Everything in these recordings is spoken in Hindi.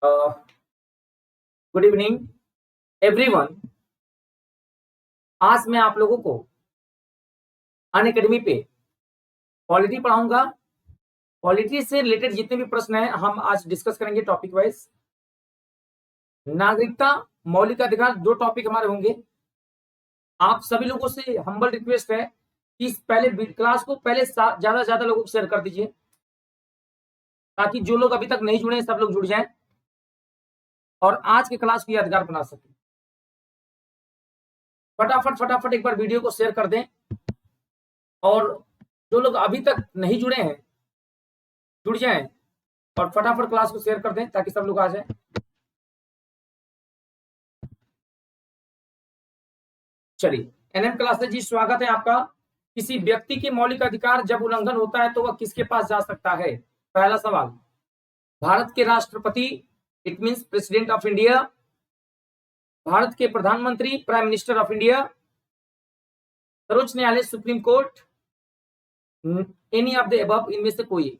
Good evening everyone. आज मैं आप लोगों को अनअकैडमी पे पॉलिटी पढ़ाऊंगा। पॉलिटी से रिलेटेड जितने भी प्रश्न हैं हम आज डिस्कस करेंगे टॉपिक वाइज। नागरिकता, मौलिक अधिकार, दो टॉपिक हमारे होंगे। आप सभी लोगों से हम्बल रिक्वेस्ट है कि इस पहले क्लास को पहले ज्यादा से ज्यादा लोगों को शेयर कर दीजिए, ताकि जो लोग अभी तक नहीं जुड़े हैं सब लोग जुड़ जाएं और आज के क्लास को यादगार बना सकें। फटाफट एक बार वीडियो को शेयर कर दें और जो लोग अभी तक नहीं जुड़े हैं जुड़ जाएं और फटाफट क्लास को शेयर कर दें ताकि सब लोग आ जाएं। चलिए, एनएम क्लासेज जी, स्वागत है आपका। किसी व्यक्ति के मौलिक अधिकार जब उल्लंघन होता है तो वह किसके पास जा सकता है? पहला सवाल, भारत के राष्ट्रपति, it means president of India, Bharat के प्रधानमंत्री, प्राइम मिनिस्टर ऑफ इंडिया, सर्वोच्च न्यायालय, supreme court, any of the above, इनमें से कोई।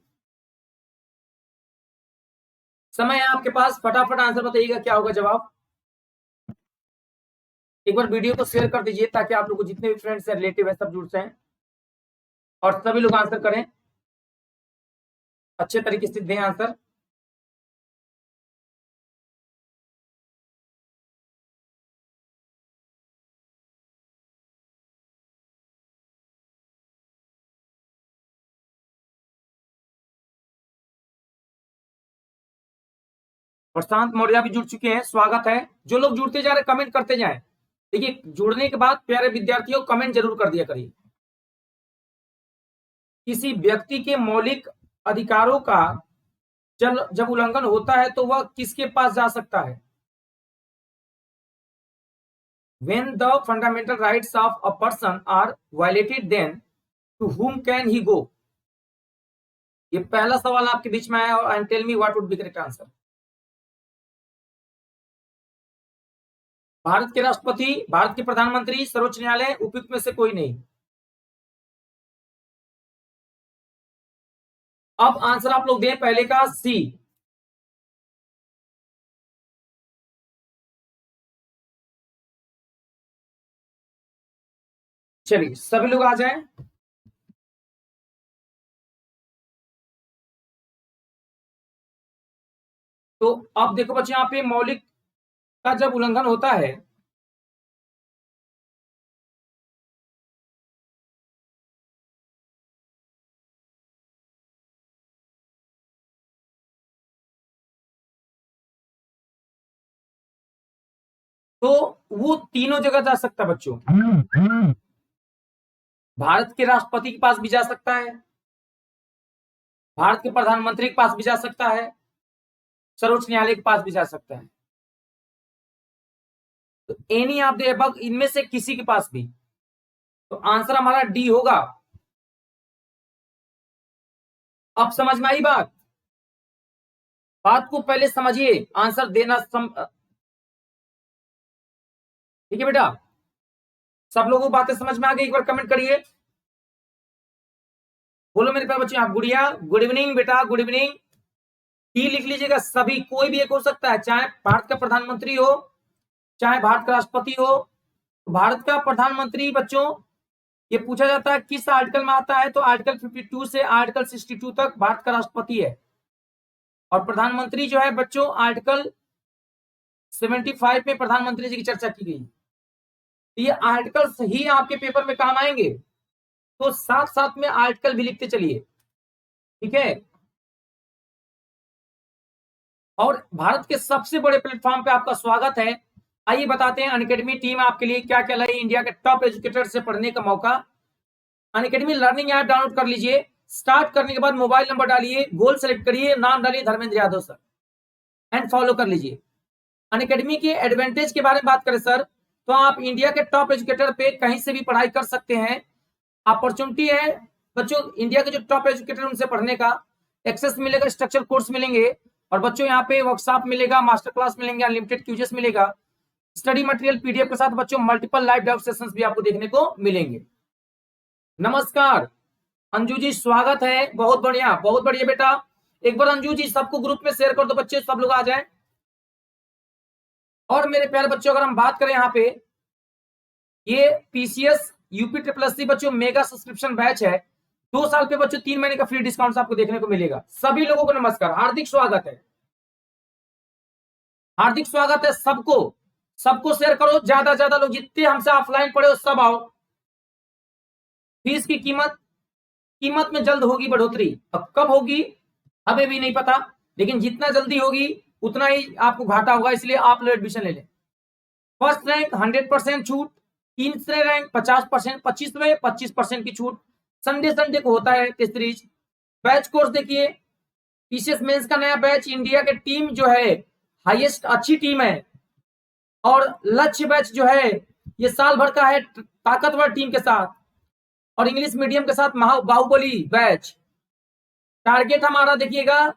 समय है आपके पास, फटाफट आंसर बताइएगा क्या होगा जवाब। एक बार वीडियो को शेयर कर दीजिए ताकि आप लोग को जितने भी फ्रेंड्स हैं, रिलेटिव है, सब जुड़ जाएं और सभी लोग आंसर करें, अच्छे तरीके से दें आंसर। प्रशांत मौर्य भी जुड़ चुके हैं, स्वागत है। जो लोग जुड़ते जा रहे कमेंट करते जाएं। देखिए, जुड़ने के बाद प्यारे विद्यार्थियों कमेंट जरूर कर दिया करिए। किसी व्यक्ति के मौलिक अधिकारों का जब उल्लंघन होता है तो वह किसके पास जा सकता है? When the fundamental rights of a person are violated, then to whom can he go? ये पहला सवाल आपके बीच में आया और tell me what would be correct answer. भारत के राष्ट्रपति, भारत के प्रधानमंत्री, सर्वोच्च न्यायालय, उपयुक्त में से कोई नहीं। अब आंसर आप लोग दें पहले का सी। चलिए सभी लोग आ जाएं। तो अब देखो बच्चे, यहाँ पे मौलिक का जब उल्लंघन होता है तो वो तीनों जगह जा सकता है बच्चों। भारत के राष्ट्रपति के पास भी जा सकता है, भारत के प्रधानमंत्री के पास भी जा सकता है, सर्वोच्च न्यायालय के पास भी जा सकता है। तो एनी ऑफ द अबव, इनमें से किसी के पास भी। तो आंसर हमारा डी होगा। अब समझ में आई बात? बात को पहले समझिए, आंसर देना ठीक है बेटा? सब लोगों को बातें समझ में आ गई? एक बार कमेंट करिए, बोलो मेरे प्यारे बच्चों। आप गुड़िया, गुड इवनिंग बेटा, गुड इवनिंग। टी लिख लीजिएगा सभी, कोई भी एक हो सकता है, चाहे भारत का प्रधानमंत्री हो, चाहे भारत का राष्ट्रपति हो। भारत का प्रधानमंत्री बच्चों, ये पूछा जाता है किस आर्टिकल में आता है, तो आर्टिकल 52 से आर्टिकल 62 तक भारत का राष्ट्रपति है। और प्रधानमंत्री जो है बच्चों, आर्टिकल 75 में प्रधानमंत्री जी की चर्चा की गई। ये आर्टिकल्स ही आपके पेपर में काम आएंगे, तो साथ साथ में आर्टिकल भी लिखते चलिए, ठीक है? और भारत के सबसे बड़े प्लेटफॉर्म पे आपका स्वागत है। आइए बताते हैं अनअकैडमी टीम आपके लिए क्या क्या लाई। इंडिया के टॉप एजुकेटर से पढ़ने का मौका। अनअकैडमी लर्निंग ऐप डाउनलोड कर लीजिए। स्टार्ट करने के बाद मोबाइल नंबर डालिए, गोल सेलेक्ट करिए, नाम डालिए Dharmendra Yadav sir, and follow कर लीजिए। अनअकैडमी के एडवांटेज के बारे में बात करें सर, तो आप इंडिया के टॉप एजुकेटर पे कहीं से भी पढ़ाई कर सकते हैं। अपॉर्चुनिटी है बच्चों, इंडिया के जो टॉप एजुकेटर उनसे पढ़ने का एक्सेस मिलेगा, स्ट्रक्चर कोर्स मिलेंगे और बच्चों यहाँ पे वर्कशॉप मिलेगा, मास्टर क्लास मिलेंगे, अनलिमिटेड क्यूजेस मिलेगा, स्टडी मटेरियल पीडीएफ के साथ बच्चों मल्टीपल लाइव डाउट सेशंस भी आपको देखने को मिलेंगे। नमस्कार अंजू जी, स्वागत है। बहुत बढ़िया बेटा। एक बार अंजू जी सबको ग्रुप में शेयर कर दो बच्चे, सब लोग आ जाएं। और मेरे प्यारे बच्चों अगर हम बात करें यहाँ पे, ये पीसीएस यूपी ट्रिपल एससी बच्चों मेगा सब्सक्रिप्शन बैच है। 2 साल पे बच्चों 3 महीने का फ्री डिस्काउंट आपको देखने को मिलेगा। सभी लोगों को नमस्कार, हार्दिक स्वागत है, हार्दिक स्वागत है सबको। सबको शेयर करो, ज्यादा से ज्यादा लोग जितने हमसे ऑफलाइन पढ़े हो सब आओ। फीस की कीमत में जल्द होगी बढ़ोतरी। अब कब होगी हमें भी नहीं पता, लेकिन जितना जल्दी होगी उतना ही आपको घाटा होगा, इसलिए आप लोग एडमिशन ले लें। फर्स्ट रैंक 100% छूट, तीसरे रैंक 50%, 25% की छूट। संडे को होता है टेस्ट सीरीज। बैच कोर्स देखिए, पीसीएस मेंस का नया बैच, इंडिया के टीम जो है हाईएस्ट अच्छी टीम है, और लक्ष्य बैच जो है ये साल भर का है ताकतवर टीम के साथ, और इंग्लिश मीडियम के साथ बाहुबली बैच। टारगेट हमारा देखिएगा,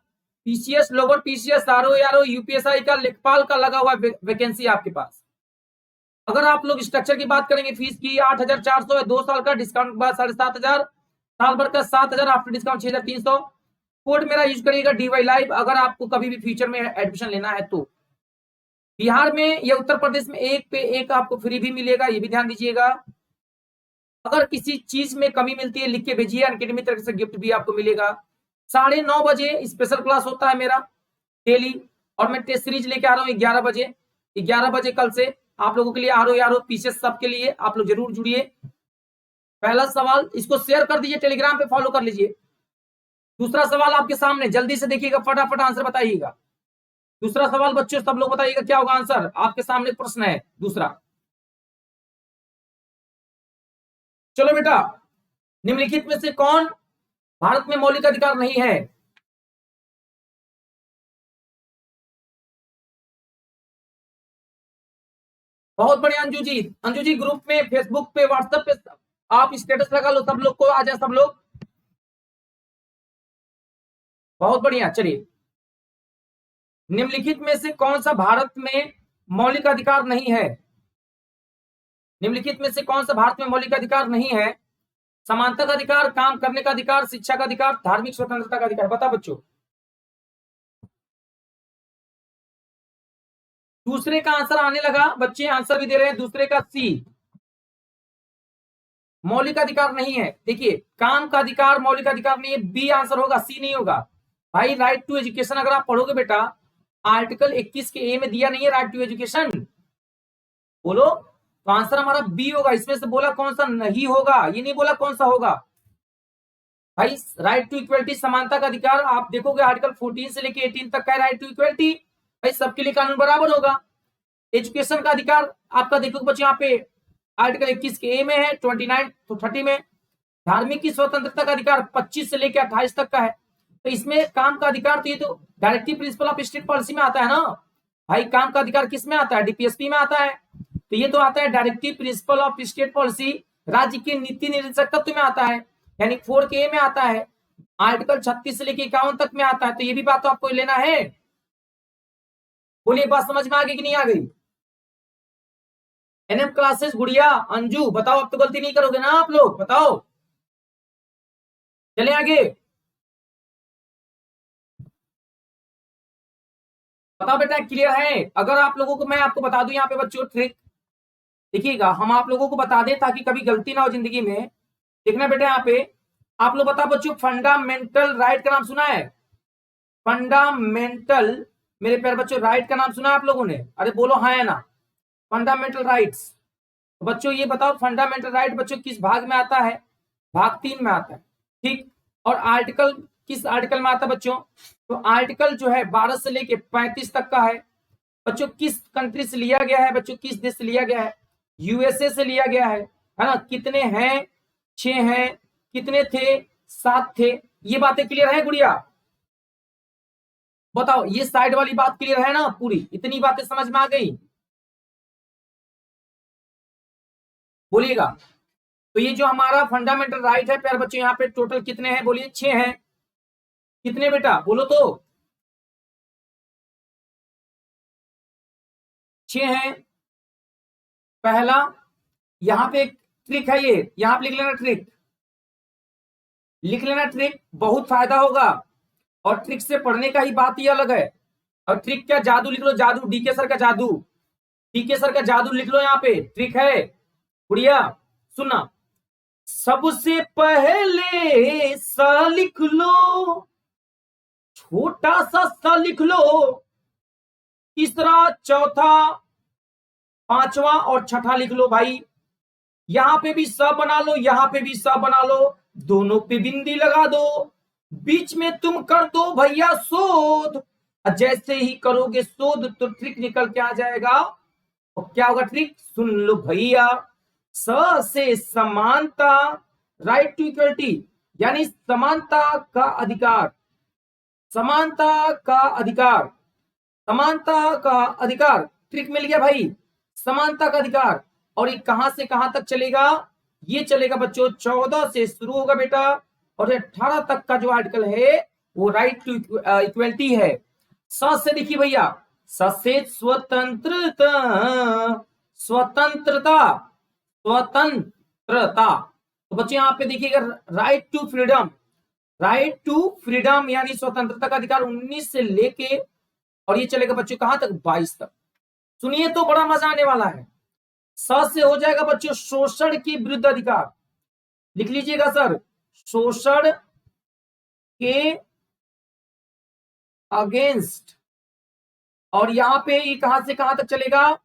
PCS lower PCS RO UPSI का लेखपाल का लगा हुआ वैकेंसी आपके पास। अगर आप लोग स्ट्रक्चर की बात करेंगे, फीस की 8,400 है, 2 साल का डिस्काउंट के बाद 7,500, साल भर का 7,000, आफ्टर डिस्काउंट 6,300। कोड मेरा यूज करिएगा DY लाइव, अगर आपको कभी भी फ्यूचर में एडमिशन लेना है तो। बिहार में या उत्तर प्रदेश में एक पे एक आपको फ्री भी मिलेगा, ये भी ध्यान दीजिएगा। अगर किसी चीज में कमी मिलती है लिख के भेजिए, अनअकैडमी तरफ से गिफ्ट भी आपको मिलेगा। 9:30 बजे स्पेशल क्लास होता है मेरा डेली, और मैं टेस्ट सीरीज लेके आ रहा हूँ 11 बजे। 11 बजे कल से आप लोगों के लिए आरओ पीसीएस सबके लिए आप लोग जरूर जुड़िए। पहला सवाल, इसको शेयर कर दीजिए, टेलीग्राम पे फॉलो कर लीजिए। दूसरा सवाल आपके सामने, जल्दी से देखिएगा, फटाफट आंसर बताइएगा। दूसरा सवाल बच्चों सब लोग बताइएगा क्या होगा आंसर, आपके सामने प्रश्न है दूसरा। चलो बेटा, निम्नलिखित में से कौन भारत में मौलिक अधिकार नहीं है? बहुत बढ़िया अंजू जी। अंजू जी ग्रुप में, फेसबुक पे, व्हाट्सएप पे आप स्टेटस लगा लो, सब लोग को आ जाए सब लोग। बहुत बढ़िया। चलिए, निम्नलिखित में से कौन सा भारत में मौलिक अधिकार नहीं है? निम्नलिखित में से कौन सा भारत में मौलिक अधिकार नहीं है? समानता का अधिकार, काम करने का अधिकार, शिक्षा का अधिकार, धार्मिक स्वतंत्रता का अधिकार। बता बच्चों। दूसरे का आंसर आने लगा, बच्चे आंसर भी दे रहे हैं। दूसरे का सी, मौलिक अधिकार नहीं है। देखिए, काम का अधिकार मौलिक अधिकार नहीं है, बी आंसर होगा, सी नहीं होगा। भाई राइट टू एजुकेशन अगर आप पढ़ोगे बेटा, आर्टिकल 21 के ए में दिया नहीं है राइट टू एजुकेशन, बोलो तो आंसर हमारा बी होगा। इसमें से बोला कौन सा नहीं होगा, ये नहीं बोला कौन सा होगा। भाई राइट टू इक्वलिटी, समानता का अधिकार, आप देखोगे आर्टिकल 14 से लेके 18 तक का राइट टू इक्वलिटी, भाई सबके लिए कानून बराबर होगा। एजुकेशन का अधिकार आपका देखोगे बच्चों यहाँ पे आर्टिकल 21 के ए में है, 29 तो 30 में। धार्मिक की स्वतंत्रता का अधिकार 25 से लेकर 28 तक का है। तो इसमें काम का अधिकार, तो ये तो directive principle of state policy में आता है ना भाई। काम का अधिकार किस में आता है? डीपीएसपी में आता है। तो ये तो आता है directive principle of state policy, राज्य के नीति निर्देशक तत्व में आता है, यानी 4 के में आता है। आर्टिकल 36 से लेकर 51 तक में आता है। तो ये भी बात तो आपको लेना है। बोलिए, बात समझ में आ गई कि नहीं आ गई? एनएम क्लासेस गुड़िया, अंजू बताओ, अब तो गलती नहीं करोगे ना आप लोग, बताओ। चले आगे, बताओ बेटा क्लियर है? अगर आप लोगों को मैं आपको बता दूं यहाँ पे बच्चों ट्रिक, देखिएगा हम आप लोगों को बता दें ताकि कभी गलती ना हो जिंदगी में। देखना बेटा यहाँ पे, आप लोग बताओ बच्चों, फंडामेंटल राइट का नाम सुना है? फंडामेंटल, मेरे प्यारे बच्चों, राइट का नाम सुना है आप लोगों ने? अरे बोलो हाँ या ना। Fundamental rights. तो बच्चों ये बताओ, फंडामेंटल राइट बच्चों किस भाग में आता है? भाग 3 में आता है, ठीक। और आर्टिकल किस आर्टिकल में आता है बच्चों? तो आर्टिकल जो है 12 से लेके 35 तक का है बच्चों। किस कंट्री से लिया गया है बच्चों? किस देश से लिया गया है? यूएसए से लिया गया है ना। कितने हैं? 6 हैं। कितने थे? 7 थे। ये बातें क्लियर है गुड़िया? बताओ, ये साइड वाली बात क्लियर है ना पूरी? इतनी बातें समझ में आ गई? बोलिएगा। तो ये जो हमारा फंडामेंटल राइट है प्यारे बच्चों, यहाँ पे टोटल कितने हैं? बोलिए 6 हैं। कितने बेटा बोलो तो? 6 हैं। पहला, यहाँ पे एक ट्रिक है, ये यहाँ पे लिख लेना ट्रिक, लिख लेना ट्रिक, बहुत फायदा होगा। और ट्रिक से पढ़ने का ही बात ही अलग है। और ट्रिक क्या? जादू लिख लो, जादू, डीके सर का जादू। पीके सर का जादू लिख लो, यहाँ पे ट्रिक है गुड़िया, सुनना। सबसे पहले सा लिख लो, छोटा सा सा लिख लो, तीसरा चौथा पांचवा और छठा लिख लो भाई। यहां पे भी स बना लो, यहां पे भी स बना लो, दोनों पे बिंदी लगा दो, बीच में तुम कर दो भैया शोध। जैसे ही करोगे शोध तो ट्रिक निकल के आ जाएगा। और क्या होगा ट्रिक, सुन लो भैया। स से समानता, राइट टू इक्वलिटी, यानी समानता का अधिकार, समानता का अधिकार, समानता का अधिकार, ट्रिक मिल गया भाई, समानता का अधिकार। और ये कहां से कहां तक चलेगा, ये चलेगा बच्चों 14 से शुरू होगा बेटा, और 18 तक का जो आर्टिकल है वो राइट टू इक्वलिटी है। स से देखिए भैया, स से स्वतंत्रता, स्वतंत्रता, स्वतंत्रता। तो बच्चों यहाँ पे देखिएगा right to freedom, right to freedom यानी स्वतंत्रता का अधिकार 19 से लेके, और ये चलेगा बच्चों कहां तक, 22 तक। सुनिए तो बड़ा मजा आने वाला है। स से हो जाएगा बच्चों शोषण की विरुद्ध अधिकार, लिख लीजिएगा सर, शोषण के अगेंस्ट। और यहां पे ये कहां से कहां तक चलेगा,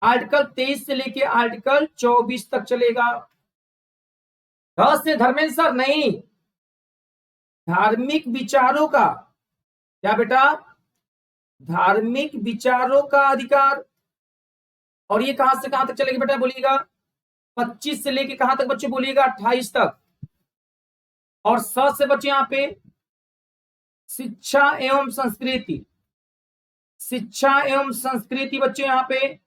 आर्टिकल 23 से लेके आर्टिकल 24 तक चलेगा। ध से धर्मेंद्र सर, नहीं, धार्मिक विचारों का, क्या बेटा, धार्मिक विचारों का अधिकार। और ये कहां से कहां तक चलेगा बेटा बोलिएगा, 25 से लेके कहां तक बच्चे बोलिएगा, 28 तक। और स से बच्चे यहां पे शिक्षा एवं संस्कृति, शिक्षा एवं संस्कृति बच्चे यहां पे,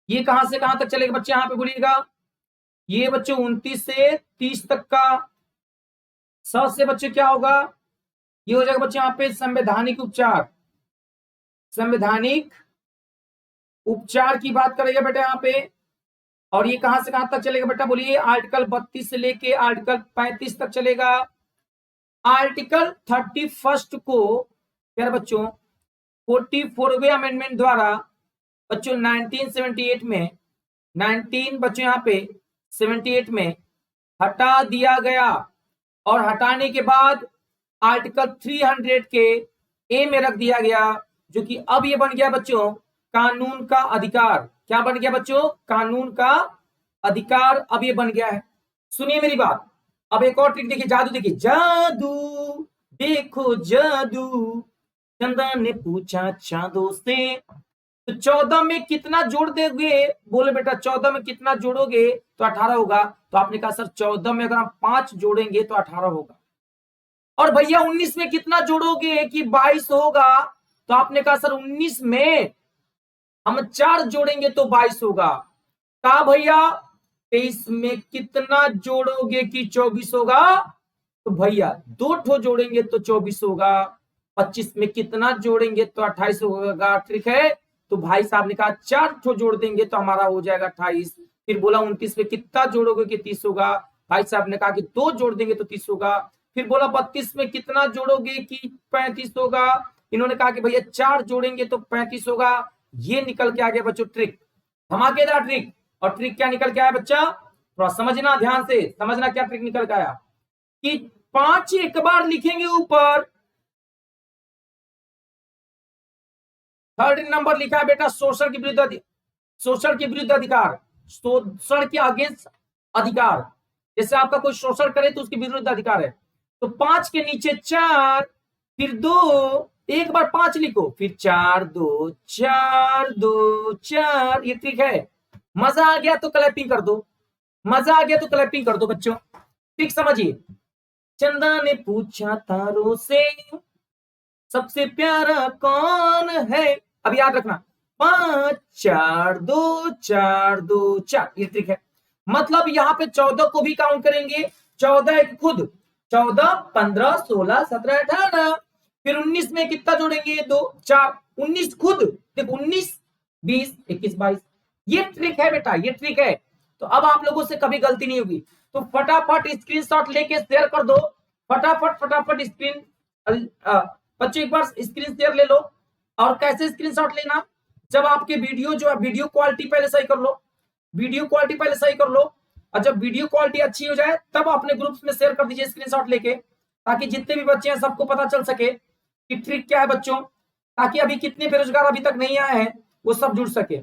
ये कहां से कहां तक चलेगा बच्चे यहां पे बोलिएगा, ये बच्चे 29 से 30 तक का। स से बच्चे क्या होगा, ये हो जाएगा बच्चे यहां पे संवैधानिक उपचार, संवैधानिक उपचार की बात करेगा बेटा यहाँ पे। और ये कहां से कहां तक चलेगा बेटा बोलिए, आर्टिकल 32 से लेके आर्टिकल 35 तक चलेगा। आर्टिकल 31 को प्यारे बच्चों 44वें अमेंडमेंट द्वारा बच्चों 1978 में, 19 बच्चों यहाँ पे 78 में हटा दिया गया। और हटाने के बाद आर्टिकल 300 के ए में रख दिया गया, जो कि अब ये बन गया बच्चों कानून का अधिकार। क्या बन गया बच्चों, कानून का अधिकार अब ये बन गया है। सुनिए मेरी बात, अब एक और ट्रिक देखिए, जादू देखिए, जादू देखो जादू, चंदा ने पूछा चांदों से, तो 14 में कितना जोड़ दोगे, बोले बेटा 14 में कितना जोड़ोगे तो 18 होगा। तो आपने कहा सर 14 में अगर हम 5 जोड़ेंगे तो 18 होगा। और भैया 19 में कितना जोड़ोगे कि 22 होगा, तो आपने कहा सर 19 में हम 4 जोड़ेंगे तो 22 होगा। कहा भैया 23 में कितना जोड़ोगे कि 24 होगा, तो भैया 2 ठो जोड़ेंगे तो 24 होगा। 25 में कितना जोड़ेंगे तो 28 होगा, ठीक है। तो भाई साहब ने कहा 4 ठो जोड़ देंगे तो हमारा हो जाएगा 28। फिर बोला 29 में कितना जोड़ोगे कि 30 होगा, भाई साहब ने कहा कि 2 जोड़ देंगे तो 30 होगा। फिर बोला 32 में कितना जोड़ोगे कि 35 होगा, इन्होंने कहा कि भैया 4 जोड़ेंगे तो 35 होगा। ये निकल के आ गया बच्चों ट्रिक, धमाकेदार ट्रिक। और ट्रिक क्या निकल के आया बच्चा, थोड़ा समझना, ध्यान से समझना क्या ट्रिक निकल के आया, कि 5 एक बार लिखेंगे ऊपर, 3rd नंबर लिखा है बेटा शोषण के विरुद्ध, शोषण के विरुद्ध अधिकार, शोषण के अगेंस्ट अधिकार। जैसे आपका कोई शोषण करे तो उसके विरुद्ध अधिकार है। तो 5 के नीचे 4, फिर 2, एक बार 5 लिखो, फिर 4 2 4 2 4। ये ट्रिक है। मजा आ गया तो क्लैपिंग कर दो, मजा आ गया तो क्लैपिंग कर दो बच्चों। ट्रिक समझिए, चंदा ने पूछा तारों से सबसे प्यारा कौन है। अब याद रखना 5 4 2 4 2 4, ये ट्रिक है। मतलब यहाँ पे 14 को भी काउंट करेंगे, 14 एक खुद, 14 15 16 17 18। फिर 19 में कितना जोड़ेंगे, 2 4, 19 खुद, देखो 19 20 21 22। ये ट्रिक है बेटा, ये ट्रिक है। तो अब आप लोगों से कभी गलती नहीं होगी। तो फटाफट स्क्रीनशॉट लेके शेयर कर दो, फटाफट फटाफट स्क्रीन, बच्चों एक बार स्क्रीन शेयर ले लो। और कैसे स्क्रीनशॉट लेना, जब आपके वीडियो जो है, वीडियो क्वालिटी पहले सही कर लो, वीडियो क्वालिटी पहले सही कर लो, और जब वीडियो क्वालिटी अच्छी हो जाए तब अपने ग्रुप्स में शेयर कर दीजिए स्क्रीनशॉट लेके, ताकि जितने भी बच्चे हैं सबको पता चल सके कि ट्रिक क्या है बच्चों, ताकि अभी कितने बेरोजगार अभी तक नहीं आए हैं वो सब जुड़ सके।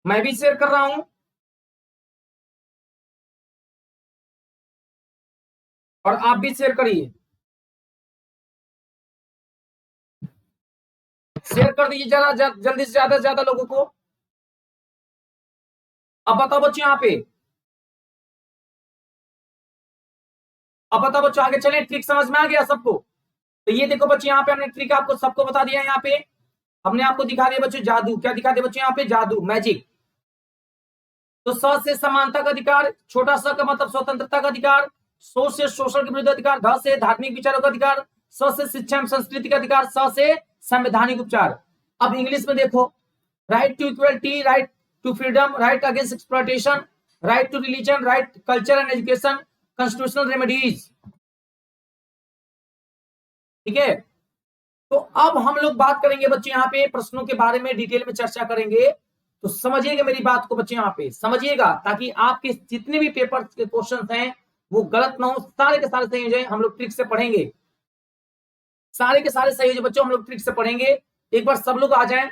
मैं भी शेयर कर रहा हूं, और आप भी शेयर करिए, शेयर कर दीजिए जल्दी से ज्यादा लोगों को। अब बताओ बच्चों यहाँ पे, अब बताओ बच्चों आगे चले, ट्रिक समझ में आ गया सबको? तो ये देखो बच्चों यहाँ पे हमने ट्रिक आपको सबको बता दिया, यहाँ पे हमने आपको दिखा दिया बच्चों जादू, क्या दिखा दिया बच्चों यहाँ पे? जादू, मैजिक। तो स से समानता का अधिकार, छोटा स का मतलब स्वतंत्रता का अधिकार, सो से शोषण के विरुद्ध अधिकार, ध से धार्मिक विचारों का अधिकार, स से शिक्षा एवं संस्कृति का अधिकार, स से संवैधानिक उपचार। अब इंग्लिश में देखो, right to equality, right to freedom, right against exploitation, right to religion, right culture and education, constitutional remedies. ठीक है, तो अब हम लोग बात करेंगे बच्चों यहाँ पे प्रश्नों के बारे में डिटेल में चर्चा करेंगे। तो समझिएगा मेरी बात को बच्चों, यहाँ पे समझिएगा, ताकि आपके जितने भी पेपर के क्वेश्चन हैं वो गलत ना हो, सारे के सारे सही हो जाए। हम लोग ट्रिक से पढ़ेंगे, सारे के सारे सही हो जाए बच्चों, हम लोग ट्रिक से पढ़ेंगे। एक बार सब लोग आ जाएं।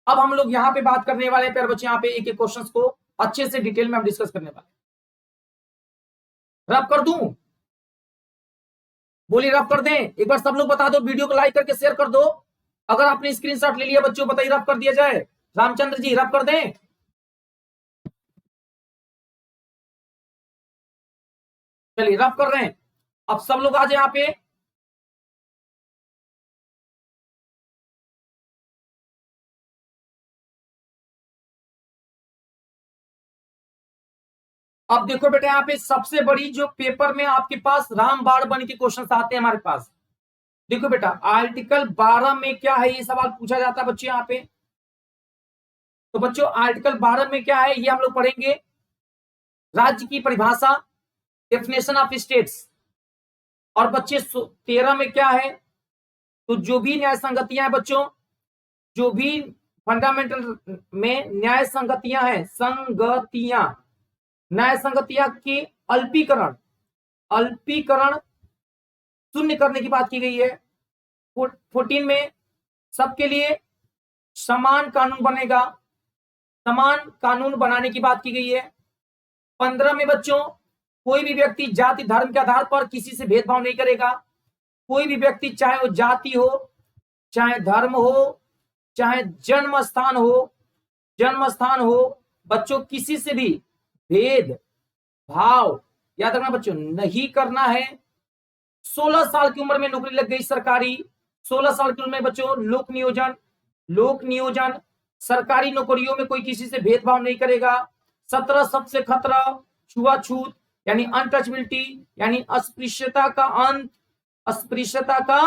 अब हम लोग यहाँ पे बात करने वाले हैं प्यारे बच्चों, यहाँ पे एक एक क्वेश्चन को अच्छे से डिटेल में हम डिस्कस करने वाले। रब कर दूं? बोलिए रब कर दें? एक बार सब लोग बता दो, वीडियो को लाइक करके शेयर कर दो। अगर आपने स्क्रीनशॉट ले लिया बच्चों बताइए, रब कर दिया जाए। रामचंद्र जी रब कर दें? चलिए रब कर रहे हैं। अब सब लोग आ जाए यहाँ पे। अब देखो बेटा, यहाँ पे सबसे बड़ी जो पेपर में आपके पास रामबाण बन के क्वेश्चन आते हैं हमारे पास। देखो बेटा, आर्टिकल 12 में क्या है, ये सवाल पूछा जाता है बच्चों यहाँ पे। तो बच्चों आर्टिकल 12 में क्या है ये हम लोग पढ़ेंगे। राज्य की परिभाषा, डेफिनेशन ऑफ स्टेट्स। और बच्चे 13 में क्या है, तो जो भी न्याय संगतियां हैं बच्चों, जो भी फंडामेंटल में न्याय संगतियां हैं, संगतियां, न्याय संगतियां की अल्पीकरण, अल्पीकरण शून्य करने की बात की गई है। 14 में सबके लिए समान कानून बनेगा, समान कानून बनाने की बात की गई है। 15 में बच्चों कोई भी व्यक्ति जाति धर्म के आधार पर किसी से भेदभाव नहीं करेगा। कोई भी व्यक्ति चाहे वो जाति हो, चाहे धर्म हो, चाहे जन्म स्थान हो, जन्म स्थान हो, बच्चों किसी से भी भेद भाव याद रखना बच्चों नहीं करना है। 16 साल की उम्र में नौकरी लग गई सरकारी, 16 साल की उम्र में बच्चों लोक नियोजन, लोक नियोजन, सरकारी नौकरियों में कोई किसी से भेदभाव नहीं करेगा। 17 सबसे खतरा, छुआछूत यानी अनटचबिलिटी, यानी अस्पृश्यता का अंत, अस्पृश्यता का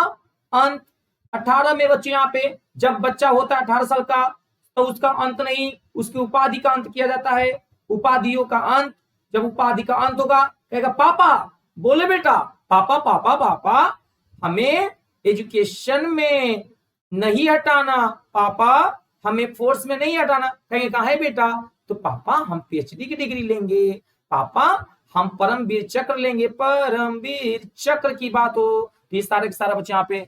अंत। 18 में बच्चों यहाँ पे जब बच्चा होता है 18 साल का, तो उसका अंत नहीं, उसकी उपाधि का अंत किया जाता है, उपाधियों का अंत। जब उपाधि का अंत होगा कहेगा पापा, बोले बेटा पापा पापा पापा हमें एजुकेशन में नहीं हटाना, पापा हमें फोर्स में नहीं हटाना। कहेंगे कहा है बेटा, तो पापा हम पीएचडी की डिग्री लेंगे, पापा हम परमवीर चक्र लेंगे, परमवीर चक्र की बात हो। तो ये सारे के सारा बच्चे यहाँ पे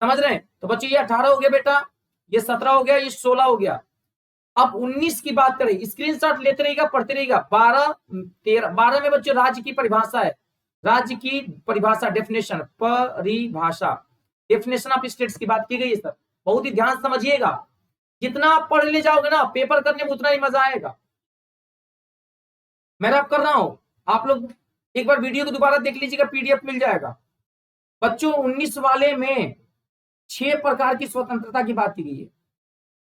समझ रहे हैं। तो बच्चे ये 18 हो गया बेटा, ये 17 हो गया, ये 16 हो गया। अब 19 की बात करें, स्क्रीनशॉट लेते रहिएगा, पढ़ते रहिएगा। 12 में बच्चों राज्य की परिभाषा है, राज्य की परिभाषा, डेफिनेशन, परिभाषा, डेफिनेशन ऑफ स्टेट्स की बात की गई है सर। बहुत ही ध्यान समझिएगा, जितना आप पढ़ ले जाओगे ना पेपर करने में उतना ही मजा आएगा। मैं रब कर रहा हूं, आप लोग एक बार वीडियो को दोबारा देख लीजिएगा, पीडीएफ मिल जाएगा। बच्चों 19 वाले में 6 प्रकार की स्वतंत्रता की बात की गई है।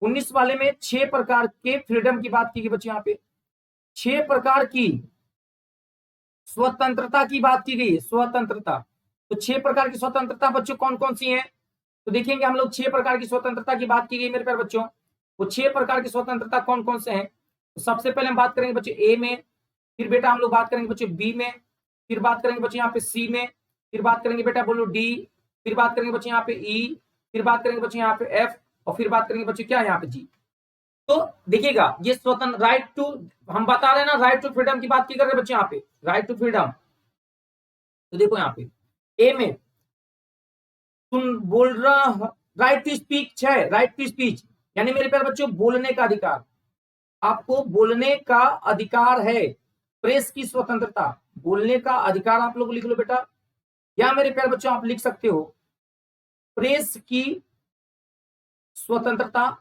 19 वाले में 6 प्रकार के फ्रीडम की बात की गई बच्चों, यहाँ पे 6 प्रकार की स्वतंत्रता की बात की गई है। स्वतंत्रता, तो 6 प्रकार की स्वतंत्रता बच्चों कौन कौन सी है, तो देखेंगे हम लोग 6 प्रकार की स्वतंत्रता की बात की गई मेरे प्यारे बच्चों। वो 6 प्रकार की स्वतंत्रता कौन कौन से हैं, तो सबसे पहले हम बात करेंगे बच्चों ए में, फिर बेटा हम लोग बात करेंगे बच्चों बी में, फिर बात करेंगे बच्चों यहाँ पे सी में, फिर बात करेंगे बेटा बोलो डी, फिर बात करेंगे बच्चों यहाँ पे ई, फिर बात करेंगे बच्चों यहाँ पे एफ, और फिर बात करेंगे बच्चों क्या यहाँ पे जी। तो देखिएगा ये स्वतंत्र राइट टू, हम बता रहे हैं ना राइट टू फ्रीडम की बात की कर रहे हैं बच्चों यहाँ पे, राइट टू फ्रीडम। तो देखो यहाँ पे ए में तुम बोल रहा राइट टू स्पीच है, राइट टू स्पीच यानी मेरे प्यारे बच्चों बोलने का अधिकार, आपको बोलने का अधिकार है। प्रेस की स्वतंत्रता, बोलने का अधिकार आप लोग लिख लो बेटा, या मेरे प्यारे बच्चों आप लिख सकते हो प्रेस की स्वतंत्रता,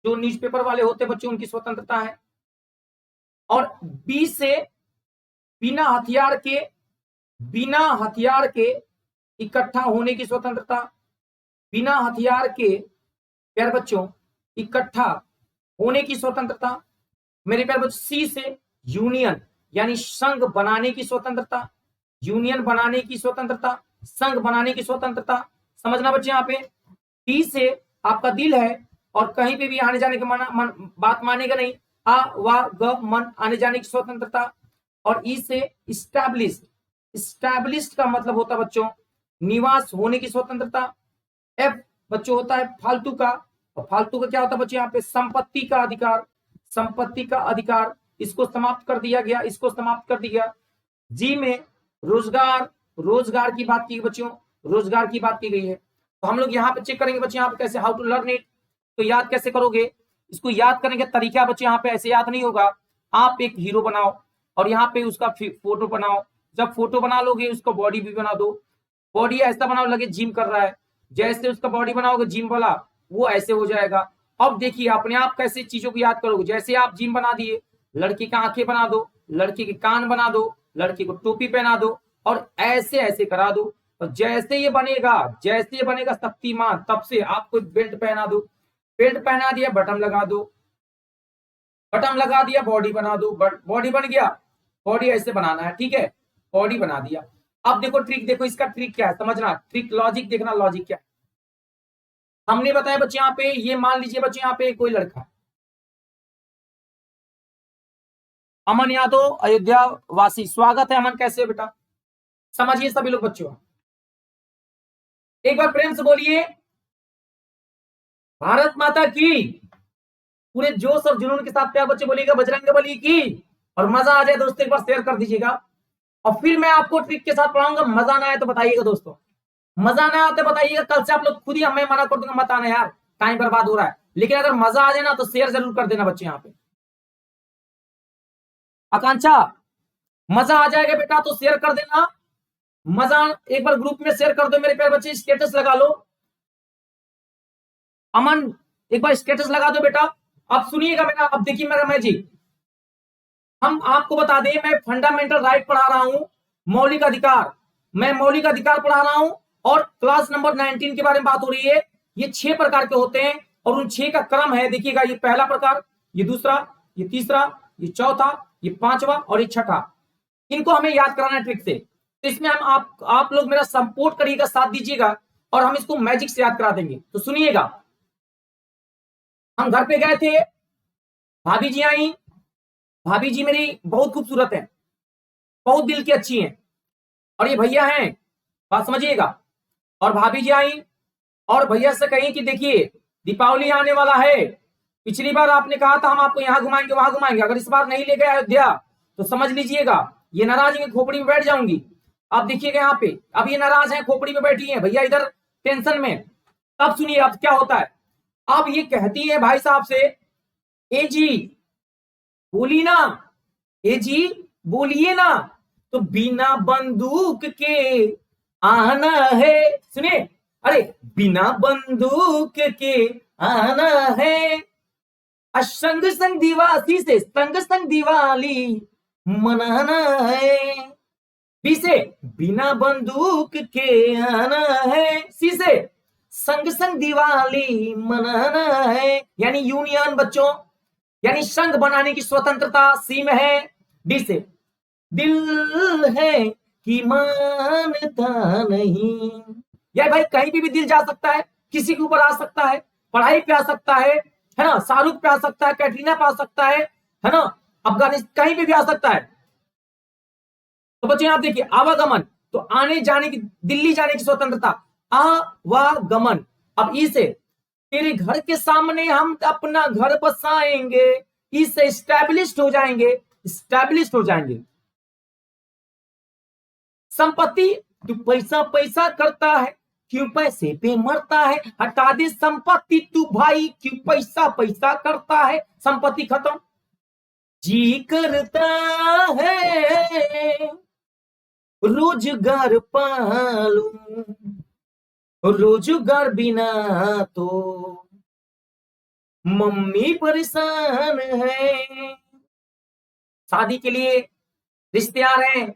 जो न्यूज़पेपर वाले होते हैं बच्चों उनकी स्वतंत्रता है। और बी से बिना हथियार के इकट्ठा होने की स्वतंत्रता, बिना हथियार के प्यारे बच्चों इकट्ठा होने की स्वतंत्रता। मेरे प्यारे बच्चों सी से यूनियन यानी संघ बनाने की स्वतंत्रता, यूनियन बनाने की स्वतंत्रता, संघ बनाने की स्वतंत्रता, समझना बच्चे यहाँ पे। डी से आपका दिल है और कहीं पे भी आने जाने की बात मानेगा नहीं, आ वा ग मन आने जाने की स्वतंत्रता। और ई से इस्टैब्लिश्ड का मतलब होता है बच्चों निवास होने की स्वतंत्रता। एफ बच्चों होता है फालतू का, और फालतू का क्या होता है बच्चों यहाँ पे संपत्ति का अधिकार, संपत्ति का अधिकार, इसको समाप्त कर दिया गया, इसको समाप्त कर दिया। जी में रोजगार की बात की बच्चों, रोजगार की बात की गई है। तो हम लोग यहाँ पे चेक करेंगे बच्चे यहाँ पे कैसे हाउ टू लर्न इट, तो याद कैसे करोगे, इसको याद करने का तरीका बच्चे यहाँ पे ऐसे याद नहीं होगा। आप एक हीरो बनाओ और यहाँ पे उसका फोटो बनाओ, जब फोटो बना लोगे उसको बॉडी भी बना दो, बॉडी ऐसा बनाओ लगे जिम कर रहा है, जैसे उसका बॉडी बनाओगे जिम वाला वो ऐसे हो जाएगा। अब देखिए अपने आप कैसे चीजों को याद करोगे, जैसे आप जिम बना दिए, लड़की का आंखें बना दो, लड़की के कान बना दो, लड़की को टोपी पहना दो और ऐसे ऐसे करा दो, और जैसे ये बनेगा शक्तिमान, तब से आपको बेल्ट पहना दो, बेल्ट पहना दिया बटन लगा दो, बटन लगा दिया बॉडी बना दो, बॉडी बन गया, बॉडी ऐसे बनाना है, ठीक है, बॉडी बना दिया। अब देखो ट्रिक, देखो इसका ट्रिक क्या है समझना, ट्रिक लॉजिक देखना, लॉजिक क्या है हमने बताया बच्चे यहाँ पे। ये मान लीजिए बच्चे यहाँ पे कोई लड़का है, अमन यादव अयोध्या वासी, स्वागत है अमन, कैसे हो बेटा, समझिए सभी लोग बच्चों, एक बार प्रेम से बोलिए भारत माता की, पूरे जोश और जुनून के साथ प्यार बच्चे बोलिएगा बजरंगबली की, और मजा आ जाए दोस्तों एक बार शेयर कर दीजिएगा। और फिर मैं आपको ट्रिक के साथ पढ़ाऊंगा, मजा ना आए तो बताइएगा दोस्तों, मजा ना आते बताइएगा, कल से आप लोग खुद ही हमें मना कर दूंगा मत आना यार टाइम बर्बाद हो रहा है, लेकिन अगर मजा आ जाए ना तो शेयर जरूर कर देना बच्चे यहाँ पे। आकांक्षा मजा आ जाएगा बेटा तो शेयर कर देना, मजा एक बार ग्रुप में शेयर कर दो मेरे प्यारे बच्चे, स्टेटस लगा लो, अमन एक बार स्टेटस लगा दो बेटा। अब सुनिएगा बेटा, अब देखिए मेरा मैजिक, हम आपको बता दें मैं फंडामेंटल राइट पढ़ा रहा हूं, मौलिक अधिकार, मैं मौलिक अधिकार पढ़ा रहा हूं, और क्लास नंबर 19 के बारे में बात हो रही है। ये 6 प्रकार के होते हैं और उन 6 का क्रम है, देखिएगा ये पहला प्रकार, ये दूसरा, ये तीसरा, ये चौथा, ये पांचवा और ये छठा, इनको हमें याद कराना है ट्रिक से। तो इसमें हम आप लोग मेरा सपोर्ट करिएगा, साथ दीजिएगा और हम इसको मैजिक से याद करा देंगे। तो सुनिएगा, हम घर पे गए थे, भाभी जी आई, भाभी जी मेरी बहुत खूबसूरत है, बहुत दिल की अच्छी हैं, और ये भैया हैं, बात समझिएगा, और भाभी जी आई और भैया से कही कि देखिए दीपावली आने वाला है, पिछली बार आपने कहा था हम आपको यहां घुमाएंगे वहां घुमाएंगे, अगर इस बार नहीं ले गए अयोध्या तो समझ लीजिएगा ये नाराज है, खोपड़ी में बैठ जाऊंगी। आप देखिएगा यहाँ पे, अब ये नाराज है, खोपड़ी में बैठी है, भैया इधर टेंशन में। अब सुनिए अब क्या होता है, अब ये कहती है भाई साहब से, ए जी बोली ना, ए जी बोलिए ना, तो बिना बंदूक के आना है, सुनिए, अरे बिना बंदूक के आना है, संग संग दिवासी से संग संग दिवाली मनाना है, बी से बिना बंदूक के आना है, सी से संग संग दिवाली मनाना है, यानी यूनियन बच्चों, यानी संघ बनाने की स्वतंत्रता। सी में है डी से दिल है कि मानता नहीं, यार भाई कहीं भी दिल जा सकता है, किसी के ऊपर आ सकता है, पढ़ाई पे आ सकता है ना, शाहरुख पे आ सकता है, कैटरीना पे आ सकता है ना, अफगानिस्तान कहीं भी आ सकता है। तो बच्चों यहां देखिए आवागमन, तो आने जाने की, दिल्ली जाने की स्वतंत्रता, आवागमन। अब ई से तेरे घर के सामने हम अपना घर बसाएंगे, इससे स्टैब्लिश्ड हो जाएंगे, स्टैब्लिश्ड हो जाएंगे। संपत्ति, तू पैसा पैसा करता है, क्यों पैसे पे मरता है, हटा दे संपत्ति तू भाई, क्यों पैसा पैसा करता है, संपत्ति खत्म। जी करता है रोजगार पालूं, रोजगार बिना तो मम्मी परेशान है। शादी के लिए रिश्ते आ रहे हैं,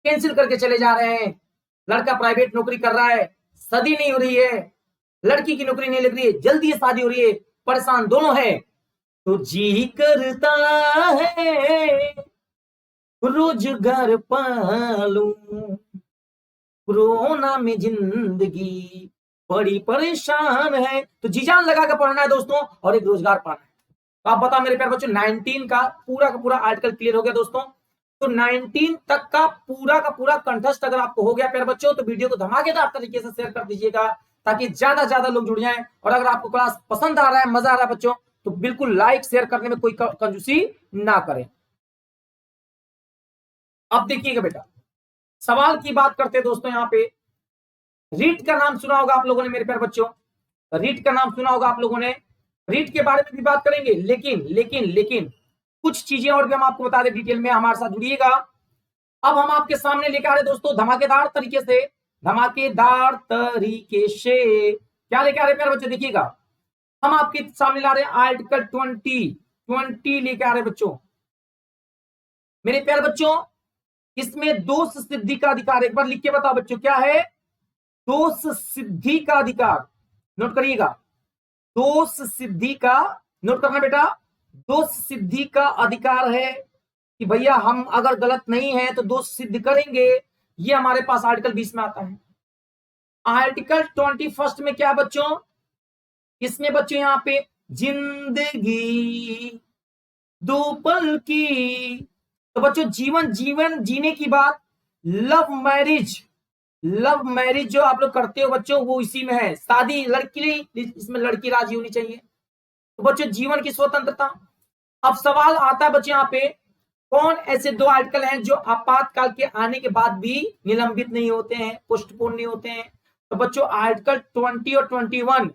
कैंसिल करके चले जा रहे हैं। लड़का प्राइवेट नौकरी कर रहा है, शादी नहीं हो रही है, लड़की की नौकरी नहीं लग रही है, जल्दी शादी हो रही है, परेशान दोनों है। तो जी करता है रोजगार पालूं, कोरोना में जिंदगी बड़ी परेशान है। तो जी जान लगा कर पढ़ना है दोस्तों, और एक रोजगार पाना है। तो आप बताओ मेरे प्यारे बच्चों, 19 का पूरा आर्टिकल क्लियर हो गया दोस्तों। तो 19 तक का पूरा कंठस्थ अगर आपको हो गया प्यारे बच्चों, तो वीडियो को धमाकेदार तरीके से शेयर कर दीजिएगा, ताकि ज्यादा लोग जुड़ जाएं। और अगर आपको क्लास पसंद आ रहा है, मजा आ रहा है बच्चों, तो बिल्कुल लाइक शेयर करने में कोई कंजूसी ना करें। अब देखिएगा बेटा, सवाल की बात करते हैं दोस्तों। यहां पे रीट का नाम सुना होगा आप लोगों ने मेरे प्यारे बच्चों, रीट का नाम सुना होगा आप लोगों ने। रीट के बारे में भी बात करेंगे, लेकिन कुछ चीजें और भी हम आपको बता दें डिटेल में, हमारे साथ जुड़िएगा। अब हम आपके सामने लेकर आ रहे दोस्तों धमाकेदार तरीके से, क्या लेके आ रहे प्यारे बच्चों, देखिएगा हम आपके सामने ला रहे हैं आर्टिकल 20 लेके आ रहे बच्चों। मेरे प्यारे बच्चों, इसमें दोष सिद्धि का अधिकार, एक बार लिख के बताओ बच्चों क्या है, दोष सिद्धि का अधिकार। नोट करिएगा, दोष सिद्धि का, नोट करना बेटा, दोष सिद्धि का अधिकार है कि भैया हम अगर गलत नहीं है तो दोष सिद्ध करेंगे। ये हमारे पास आर्टिकल 20 में आता है। आर्टिकल 21 में क्या बच्चों, इसमें बच्चों यहां पे जिंदगी दो पल की, तो बच्चों जीवन जीने की बात, लव मैरिज जो आप लोग करते हो बच्चों, वो इसी में है। शादी लड़की, इसमें लड़की राजी होनी चाहिए। तो बच्चों जीवन की स्वतंत्रता। अब सवाल आता है बच्चों यहाँ पे, कौन ऐसे दो आर्टिकल हैं जो आपातकाल के आने के बाद भी निलंबित नहीं होते हैं, पोस्टपोन नहीं होते हैं। तो बच्चों आर्टिकल 20 और 21,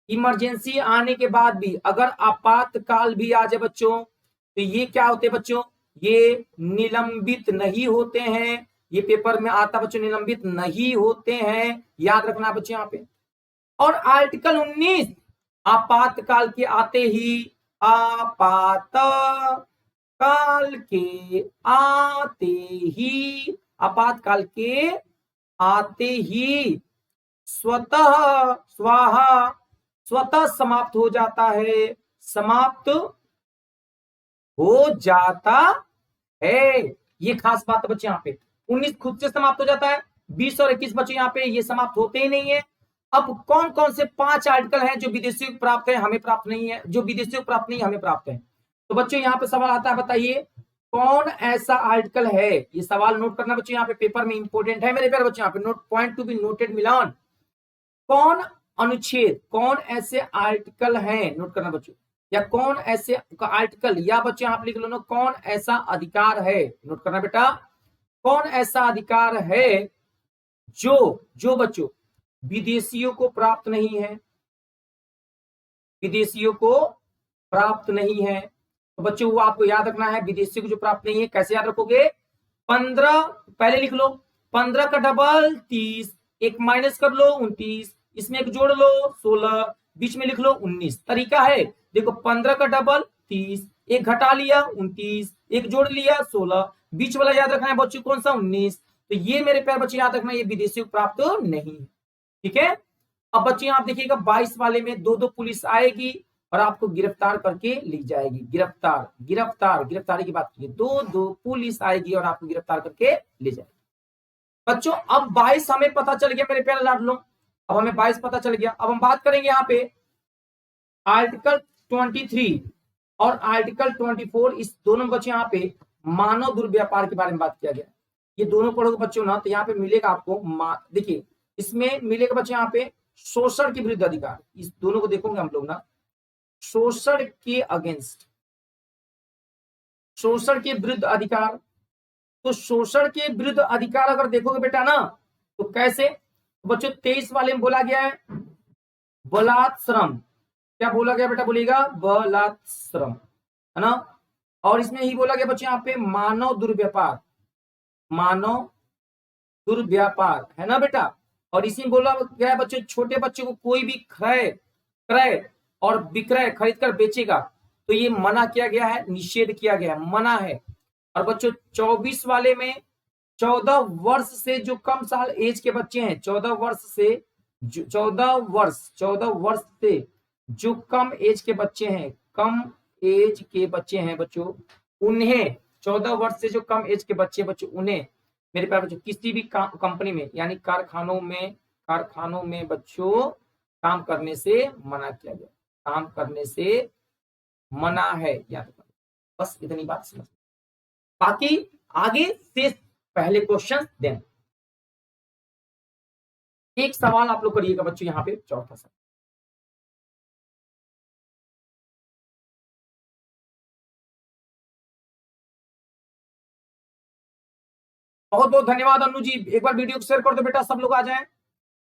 इमरजेंसी आने के बाद भी अगर आपातकाल भी आ जाए बच्चों, तो ये क्या होते हैं बच्चों, ये निलंबित नहीं होते हैं। ये पेपर में आता बच्चों, निलंबित नहीं होते हैं, याद रखना बच्चों यहाँ पे। और आर्टिकल 19, आपातकाल के आते ही, आपातकाल के आते ही स्वतः समाप्त हो जाता है, समाप्त हो जाता है। ये खास बात है बच्चे यहाँ पे, 19 खुद से समाप्त हो जाता है, 20 और 21 बच्चे यहाँ पे ये समाप्त होते ही नहीं है। अब कौन कौन से 5 आर्टिकल हैं जो विदेशियों को प्राप्त है, हमें प्राप्त नहीं है, जो विदेशियों को प्राप्त नहीं है, हमें प्राप्त है। तो बच्चों यहाँ पे सवाल आता है, बताइए कौन ऐसा आर्टिकल है, ये सवाल नोट करना बच्चों, यहाँ पे पेपर में इंपोर्टेंट है मेरे प्यारे बच्चों, यहाँ पे note point to be noted मिलान। कौन अनुच्छेद, कौन ऐसे आर्टिकल हैं, नोट करना बच्चों, या कौन ऐसे आर्टिकल, या बच्चों आप लिख लो ना, कौन ऐसा अधिकार है, नोट करना बेटा, कौन ऐसा अधिकार है जो बच्चों विदेशियों को प्राप्त नहीं है, विदेशियों को प्राप्त नहीं है। तो बच्चों वो आपको याद रखना है, विदेशियों को जो प्राप्त नहीं है, कैसे याद रखोगे, 15 पहले लिख लो, 15 का डबल 30, एक माइनस कर लो 29, इसमें एक जोड़ लो 16, बीच में लिख लो 19। तरीका है देखो, 15 का डबल 30, एक घटा लिया 29, एक जोड़ लिया 16, बीच वाला याद रखना है बच्चों कौन सा, 19। तो ये मेरे प्यारे बच्चे याद रखना, ये विदेशियों को प्राप्त नहीं है, ठीक है। अब बच्चे आप देखिएगा 22 वाले में दो पुलिस आएगी और आपको गिरफ्तार करके ले जाएगी। गिरफ्तारी की बात कीजिए, दो पुलिस आएगी और आपको गिरफ्तार करके ले जाएगी। बच्चों अब 22 हमें पता चल गया मेरे प्यारे लाडलों, अब हमें 22 पता चल गया। अब हम बात करेंगे यहाँ पे आर्टिकल 23 और आर्टिकल 24, इस दोनों बच्चे यहाँ पे मानव दुर्व्यापार के बारे में बात किया गया। ये दोनों पढ़ोगे बच्चों ना, तो यहाँ पे मिलेगा आपको, देखिए इसमें मिलेगा बच्चे यहाँ पे शोषण के विरुद्ध अधिकार, इस दोनों को देखोगे हम लोग ना, शोषण के अगेंस्ट, शोषण के विरुद्ध अधिकार। तो शोषण के विरुद्ध अधिकार अगर देखोगे बेटा ना, तो कैसे बच्चों 23 वाले में बोला गया है बलात्श्रम, क्या बोला गया बेटा, बोलेगा बलात्श्रम, है ना। और इसमें ही बोला गया बच्चों यहाँ पे मानव दुर्व्यापार, है ना बेटा। और इसी में बोला गया है बच्चों छोटे बच्चों को कोई भी क्रय और विक्रय खरीद कर बेचेगा तो ये मना किया गया है, निषेध किया गया है, मना है। और बच्चों 24 वाले में 14 वर्ष से जो कम साल एज के बच्चे हैं, 14 वर्ष से जो कम एज के बच्चे हैं, बच्चों उन्हें 14 वर्ष से जो कम एज के बच्चों उन्हें मेरे प्यारे बच्चों किसी भी कंपनी में यानी कारखानों में बच्चों काम करने से मना किया गया, काम करने से मना है, याद रखना। बस इतनी बात समझ, बाकी आगे से पहले क्वेश्चन दें। एक सवाल आप लोग करिएगा बच्चों यहाँ पे, चौथा सवाल। बहुत बहुत धन्यवाद अन्नू जी, एक बार वीडियो को शेयर कर दो बेटा, सब लोग आ जाएं,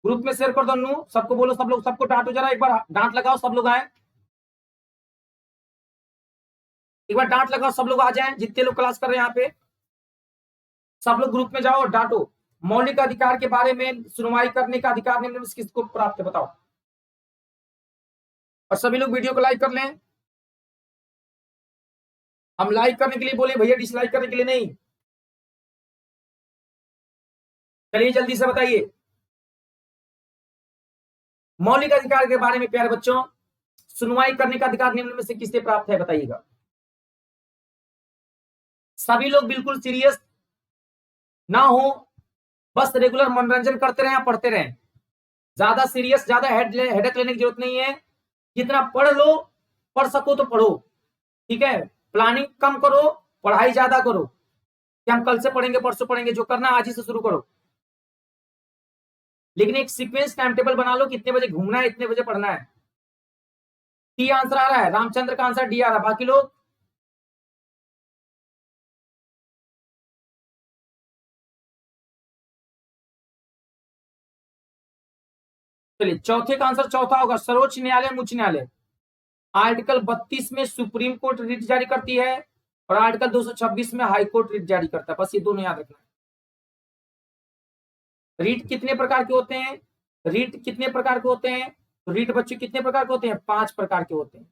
ग्रुप में शेयर कर दो अन्नू, सबको बोलो, सब लोग, सबको डांटो जरा, एक बार डांट लगाओ, सब लोग आए, एक बार डांट लगाओ, सब लोग आ जाएं, जितने लोग क्लास कर रहे हैं यहाँ पे सब लोग ग्रुप में जाओ और डांटो। मौलिक अधिकार के बारे में सुनवाई करने का अधिकार निम्न में से किसको प्राप्त है बताओ। और सभी लोग वीडियो को लाइक कर लें, हम लाइक करने के लिए बोले भैया, डिसलाइक करने के लिए नहीं। चलिए जल्दी से बताइए, मौलिक अधिकार के बारे में प्यारे बच्चों सुनवाई करने का अधिकार निम्न में से किससे प्राप्त है बताइएगा। सभी लोग बिल्कुल सीरियस ना हो, बस रेगुलर मनोरंजन करते रहें, पढ़ते रहें, ज्यादा सीरियस, ज्यादा हेडेक लेने की जरूरत नहीं है। जितना पढ़ लो, पढ़ सको तो पढ़ो, ठीक है, प्लानिंग कम करो, पढ़ाई ज्यादा करो कि हम कल से पढ़ेंगे, परसों पढ़ेंगे, जो करना आज ही से शुरू करो। लेकिन एक सीक्वेंस टाइम टेबल बना लो, कितने बजे घूमना है, इतने बजे पढ़ना है। डी आंसर आ रहा है, रामचंद्र का आंसर डी आ रहा है, बाकी लोग चलिए, चौथे का आंसर चौथा होगा, सर्वोच्च न्यायालय, उच्च न्यायालय। आर्टिकल 32 में सुप्रीम कोर्ट रिट जारी करती है और आर्टिकल 226 में हाई कोर्ट रिट जारी करता है, बस ये दोनों याद रखना है। रीट कितने प्रकार के होते हैं, रीट कितने प्रकार के होते हैं, तो रीट बच्चों कितने प्रकार के होते हैं, 5 प्रकार के होते हैं।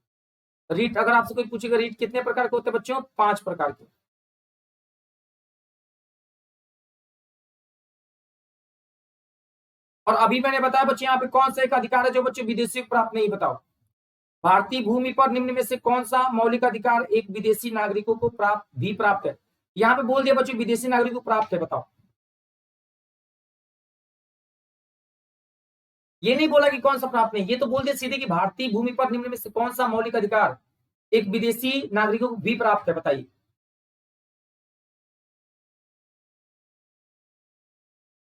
रीट अगर आपसे कोई पूछेगा रीट कितने प्रकार के होते हैं बच्चों, 5 प्रकार के। और अभी मैंने बताया बच्चे यहाँ पे कौन सा एक अधिकार है जो बच्चे विदेशी को प्राप्त नहीं, बताओ। भारतीय भूमि पर निम्न में से कौन सा मौलिक अधिकार एक विदेशी नागरिकों को प्राप्त है। यहाँ पे बोल दिया बच्चों विदेशी नागरिकों को प्राप्त है, बताओ। ये नहीं बोला कि कौन सा प्राप्त नहीं, ये तो बोल दिया सीधे कि भारतीय भूमि पर निम्न में से कौन सा मौलिक अधिकार एक विदेशी नागरिकों को भी प्राप्त है, बताइए।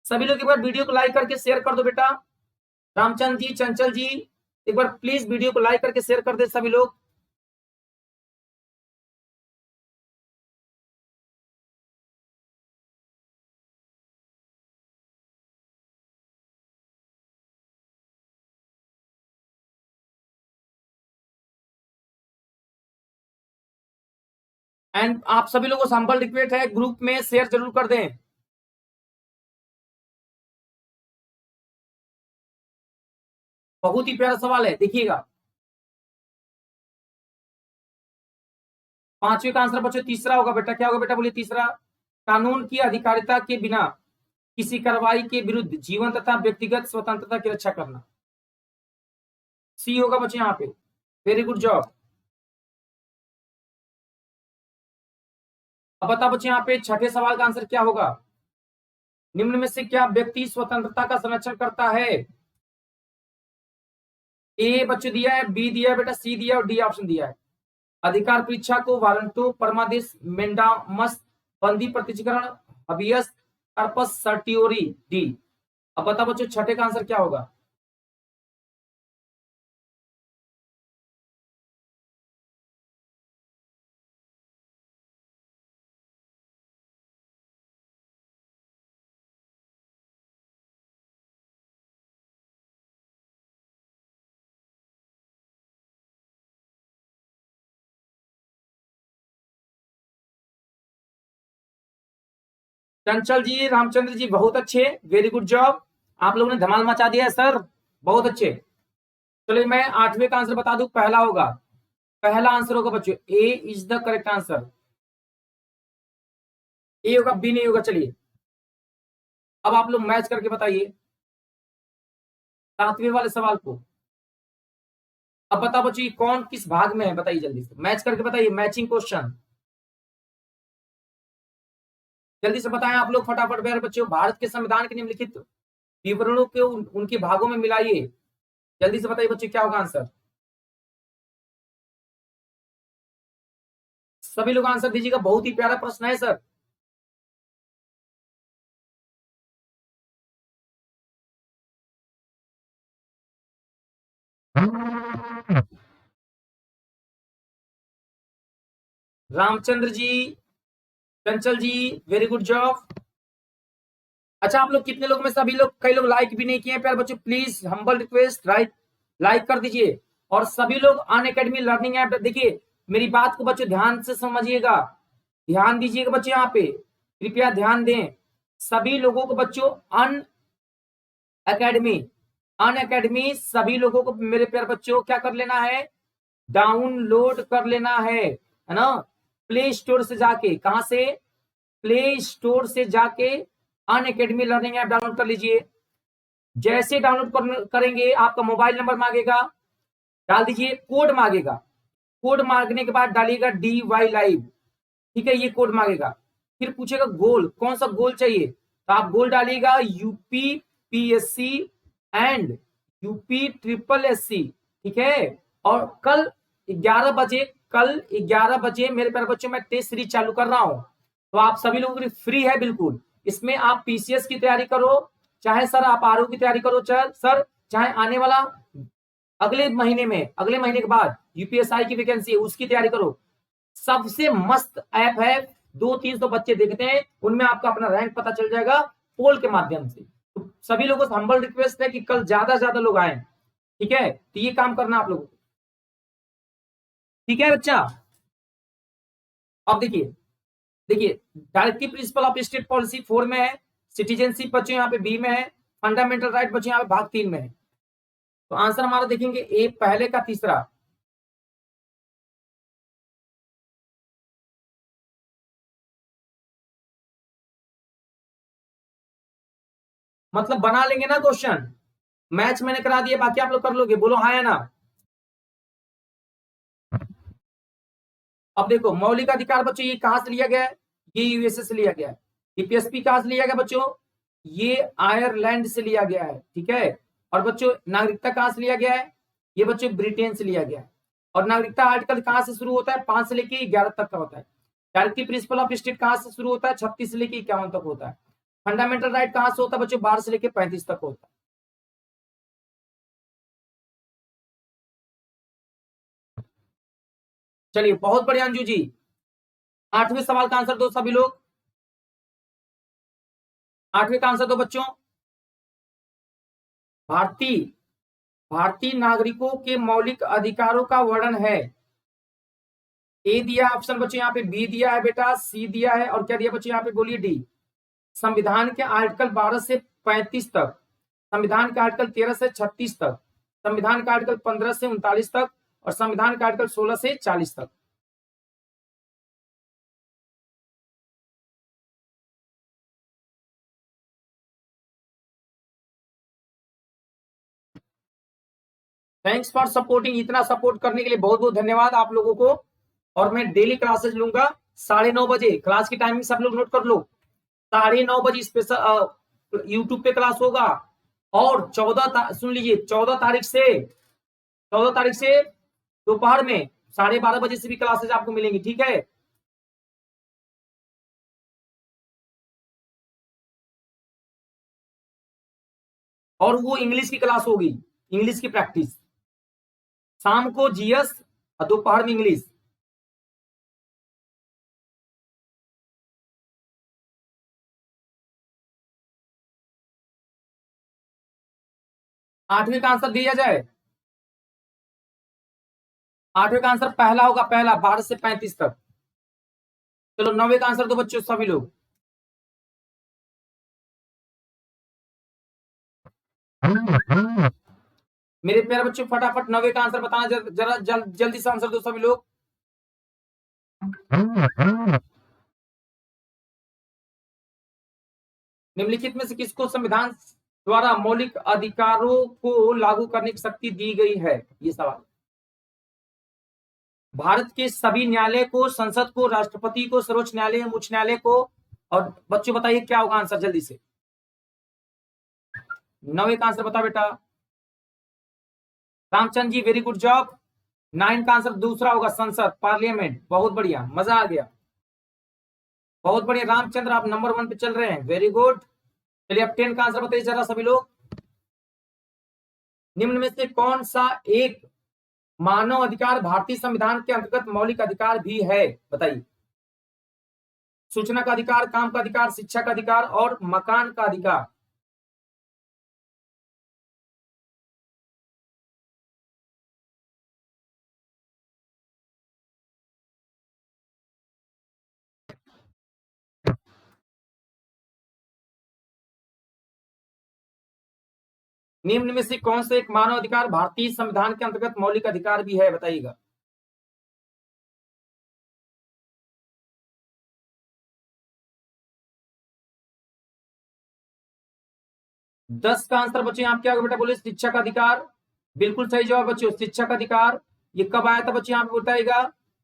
सभी लोग एक बार वीडियो को लाइक करके शेयर कर दो बेटा, रामचंद्र जी, चंचल जी, एक बार प्लीज वीडियो को लाइक करके शेयर कर दे सभी लोग। एंड आप सभी लोगों को सैंपल रिक्वेस्ट है, ग्रुप में शेयर जरूर कर दें। बहुत ही प्यारा सवाल है, देखिएगा। पांचवे का आंसर बच्चों तीसरा होगा बेटा, क्या होगा बेटा, बोलिए तीसरा। कानून की अधिकारिता के बिना किसी कार्रवाई के विरुद्ध जीवन तथा व्यक्तिगत स्वतंत्रता की रक्षा करना। सी होगा बच्चे यहाँ पे। Very good job. अब बताओ बच्चे यहाँ पे छठे सवाल का आंसर क्या होगा? निम्न में से क्या व्यक्ति स्वतंत्रता का संरक्षण करता है? ए बच्चों दिया है, बी दिया है बेटा, सी दिया है और डी ऑप्शन दिया है। अधिकार परीक्षा को वारंटो, परमादेश, मेंडामस, बंदी प्रत्यक्षीकरण, हबियस कार्पस सर्टियोरी, डी। अब बताओ बच्चों छठे का आंसर क्या होगा? चंचल जी, रामचंद्र जी, बहुत अच्छे, वेरी गुड जॉब। आप लोगों ने धमाल मचा दिया है सर, बहुत अच्छे। चलिए मैं आठवें का आंसर बता दूं, पहला होगा, पहला आंसर होगा बच्चों, ए इज द करेक्ट आंसर। ए होगा, बी नहीं होगा। चलिए अब आप लोग मैच करके बताइए सातवें वाले सवाल को। अब बताओ बच्चों ये कौन किस भाग में है, बताइए जल्दी से मैच करके बताइए, मैचिंग क्वेश्चन। जल्दी से बताएं आप लोग फटाफट। मेरे बच्चों भारत के संविधान के निम्नलिखित विवरणों को उनके भागों में मिलाइए। जल्दी से बताइए बच्चों क्या होगा आंसर। सभी लोग आंसर दीजिएगा, बहुत ही प्यारा प्रश्न है सर। रामचंद्र जी, चंचल जी, वेरी गुड जॉब। अच्छा आप लोग कितने लोग में सभी लोग, कई लोग लाइक भी नहीं किए प्यारे बच्चों, please humble request right, like कर दीजिए। और सभी लोग अन अकेडमी लर्निंग ऐप, देखिए मेरी बात को बच्चों ध्यान से समझिएगा, ध्यान दीजिएगा बच्चों, यहाँ पे कृपया ध्यान दें सभी लोगों को बच्चों। अन अकेडमी, अन अकेडमी सभी लोगों को मेरे प्यारे बच्चों क्या कर लेना है, डाउनलोड कर लेना है ना, प्ले स्टोर से जाके। कहां से? प्ले स्टोर से जाके अन अकेडमी लर्निंग ऐप डाउनलोड कर लीजिए। जैसे डाउनलोड करेंगे आपका मोबाइल नंबर मांगेगा, डाल दीजिए, कोड मांगेगा, कोड मांगने के बाद डालिएगा DY लाइव, ठीक है, ये कोड मांगेगा। फिर पूछेगा गोल, कौन सा गोल चाहिए, तो आप गोल डालिएगा UPPSC एंड UPSSC, ठीक है। और कल 11 बजे, कल 11 बजे मेरे प्यारे बच्चों मैं टेस्ट सीरीज चालू कर रहा हूं, तो आप सभी लोगों के लिए फ्री है बिल्कुल। इसमें आप PCS की तैयारी करो, चाहे सर आप RO की तैयारी करो, सर चाहे आने वाला अगले महीने में, अगले महीने के बाद UPSI की वैकेंसी है उसकी तैयारी करो। सबसे मस्त ऐप है, 200-300 बच्चे देखते हैं, उनमें आपका अपना रैंक पता चल जाएगा पोल के माध्यम से। तो सभी लोगों से हम्बल रिक्वेस्ट है कि कल ज्यादा से ज्यादा लोग आए, ठीक है, तो ये काम करना आप लोगों को, ठीक है बच्चा। अब देखिए, देखिए directive principle of state policy 4 में है, सिटीजनशिप बच्चों यहाँ पे B में है, फंडामेंटल राइट बच्चों यहाँ पे भाग 3 में है। तो आंसर हमारा देखेंगे ए पहले का तीसरा। मतलब बना लेंगे ना क्वेश्चन, मैच मैंने करा दिया, बाकी आप लोग कर लोगे, बोलो हाँ या ना। अब देखो मौलिक अधिकार बच्चों ये कहां से लिया गया है, ये USA से लिया गया है। DPSP कहां से लिया गया बच्चों, ये आयरलैंड से लिया गया है, ठीक है। और बच्चों नागरिकता कहां से लिया गया है, ये बच्चों ब्रिटेन से लिया गया है। और नागरिकता आर्टिकल कहां से शुरू होता है, 5 से लेकर 11 तक का होता है। डायरेक्टिव प्रिंसिपल ऑफ स्टेट कहां से शुरू होता है, 36 से लेकर 51 तक होता है। फंडामेंटल राइट कहां से होता है बच्चों, 12 से लेकर 35 तक होता है। चलिए बहुत बढ़िया अंजू जी, आठवें सवाल का आंसर दो सभी लोग, आठवें का आंसर दो बच्चों। भारतीय, भारतीय नागरिकों के मौलिक अधिकारों का वर्णन है। ए दिया ऑप्शन बच्चों यहाँ पे, बी दिया है बेटा, सी दिया है, और क्या दिया बच्चों यहाँ पे बोलिए, डी। संविधान के आर्टिकल 12 से 35 तक, संविधान के आर्टिकल 13 से 36 तक, संविधान का आर्टिकल 15 से 39 तक, और संविधान का आर्टिकल 16 से 40 तक। Thanks for supporting. इतना सपोर्ट करने के लिए बहुत बहुत धन्यवाद आप लोगों को। और मैं डेली क्लासेस लूंगा 9:30 बजे। क्लास की टाइमिंग सब लोग नोट कर लो। 9:30 बजे स्पेशल यूट्यूब पे क्लास होगा। और 14 सुन लीजिए, 14 तारीख से दोपहर में 12:30 बजे से भी क्लासेस आपको मिलेंगी, ठीक है। और वो इंग्लिश की क्लास होगी, इंग्लिश की प्रैक्टिस। शाम को जीएस और दोपहर में इंग्लिश। आठवीं का आंसर दिया जाए। आठवें का आंसर पहला होगा, पहला 12 से 35 तक। चलो नौवे का आंसर दो बच्चों सभी लोग। मेरे प्यारे बच्चों फटाफट नौवे का आंसर बताना, जरा जल्दी से आंसर दो सभी लोग। निम्नलिखित में से किसको संविधान द्वारा मौलिक अधिकारों को लागू करने की शक्ति दी गई है, ये सवाल। भारत के सभी न्यायालय को, संसद को, राष्ट्रपति को, सर्वोच्च न्यायालय, उच्च न्यायालय को। और बच्चों बताइए क्या होगा आंसर जल्दी से। नौवे का आंसर बता बेटा। Ramchandra ji very good job. 9 का आंसर दूसरा होगा, संसद, पार्लियामेंट। बहुत बढ़िया, मजा आ गया, बहुत बढ़िया रामचंद्र, आप नंबर 1 पे चल रहे हैं, वेरी गुड। चलिए अब 10 का आंसर बताइए जरा सभी लोग। निम्न में से कौन सा एक मानव अधिकार भारतीय संविधान के अंतर्गत मौलिक अधिकार भी है, बताइए। सूचना का अधिकार, काम का अधिकार, शिक्षा का अधिकार और मकान का अधिकार। निम्न में से कौन सा एक मानव अधिकार भारतीय संविधान के अंतर्गत मौलिक अधिकार भी है, बताइएगा। दस का आंसर बच्चे आप क्या होगा बेटा, बोले शिक्षा का अधिकार। बिल्कुल सही जवाब बच्चों, शिक्षा का अधिकार। ये कब आया था बच्चे यहाँ पे बताएगा।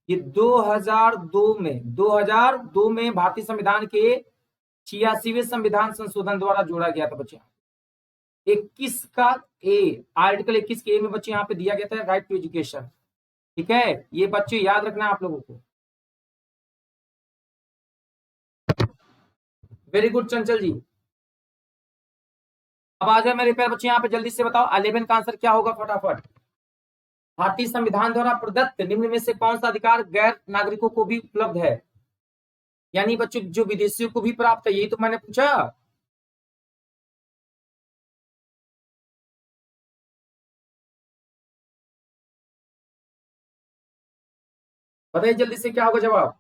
ये 2002 में, 2002 में भारतीय संविधान के 86वें संविधान संशोधन द्वारा जोड़ा गया था बच्चे। 21 का ए, आर्टिकल 21 के ए में बच्चे यहाँ पे दिया गया था राइट टू एजुकेशन, ठीक है। ये बच्चे याद रखना आप लोगों को। वेरी गुड चंचल जी। अब आ जाए मेरे प्यारे बच्चे यहाँ पे जल्दी से बताओ 11 का आंसर क्या होगा फटाफट। भारतीय संविधान द्वारा प्रदत्त निम्न में से कौन सा अधिकार गैर नागरिकों को भी उपलब्ध है, यानी बच्चों जो विदेशियों को भी प्राप्त है, यही तो मैंने पूछा। बताइए जल्दी से क्या होगा जवाब।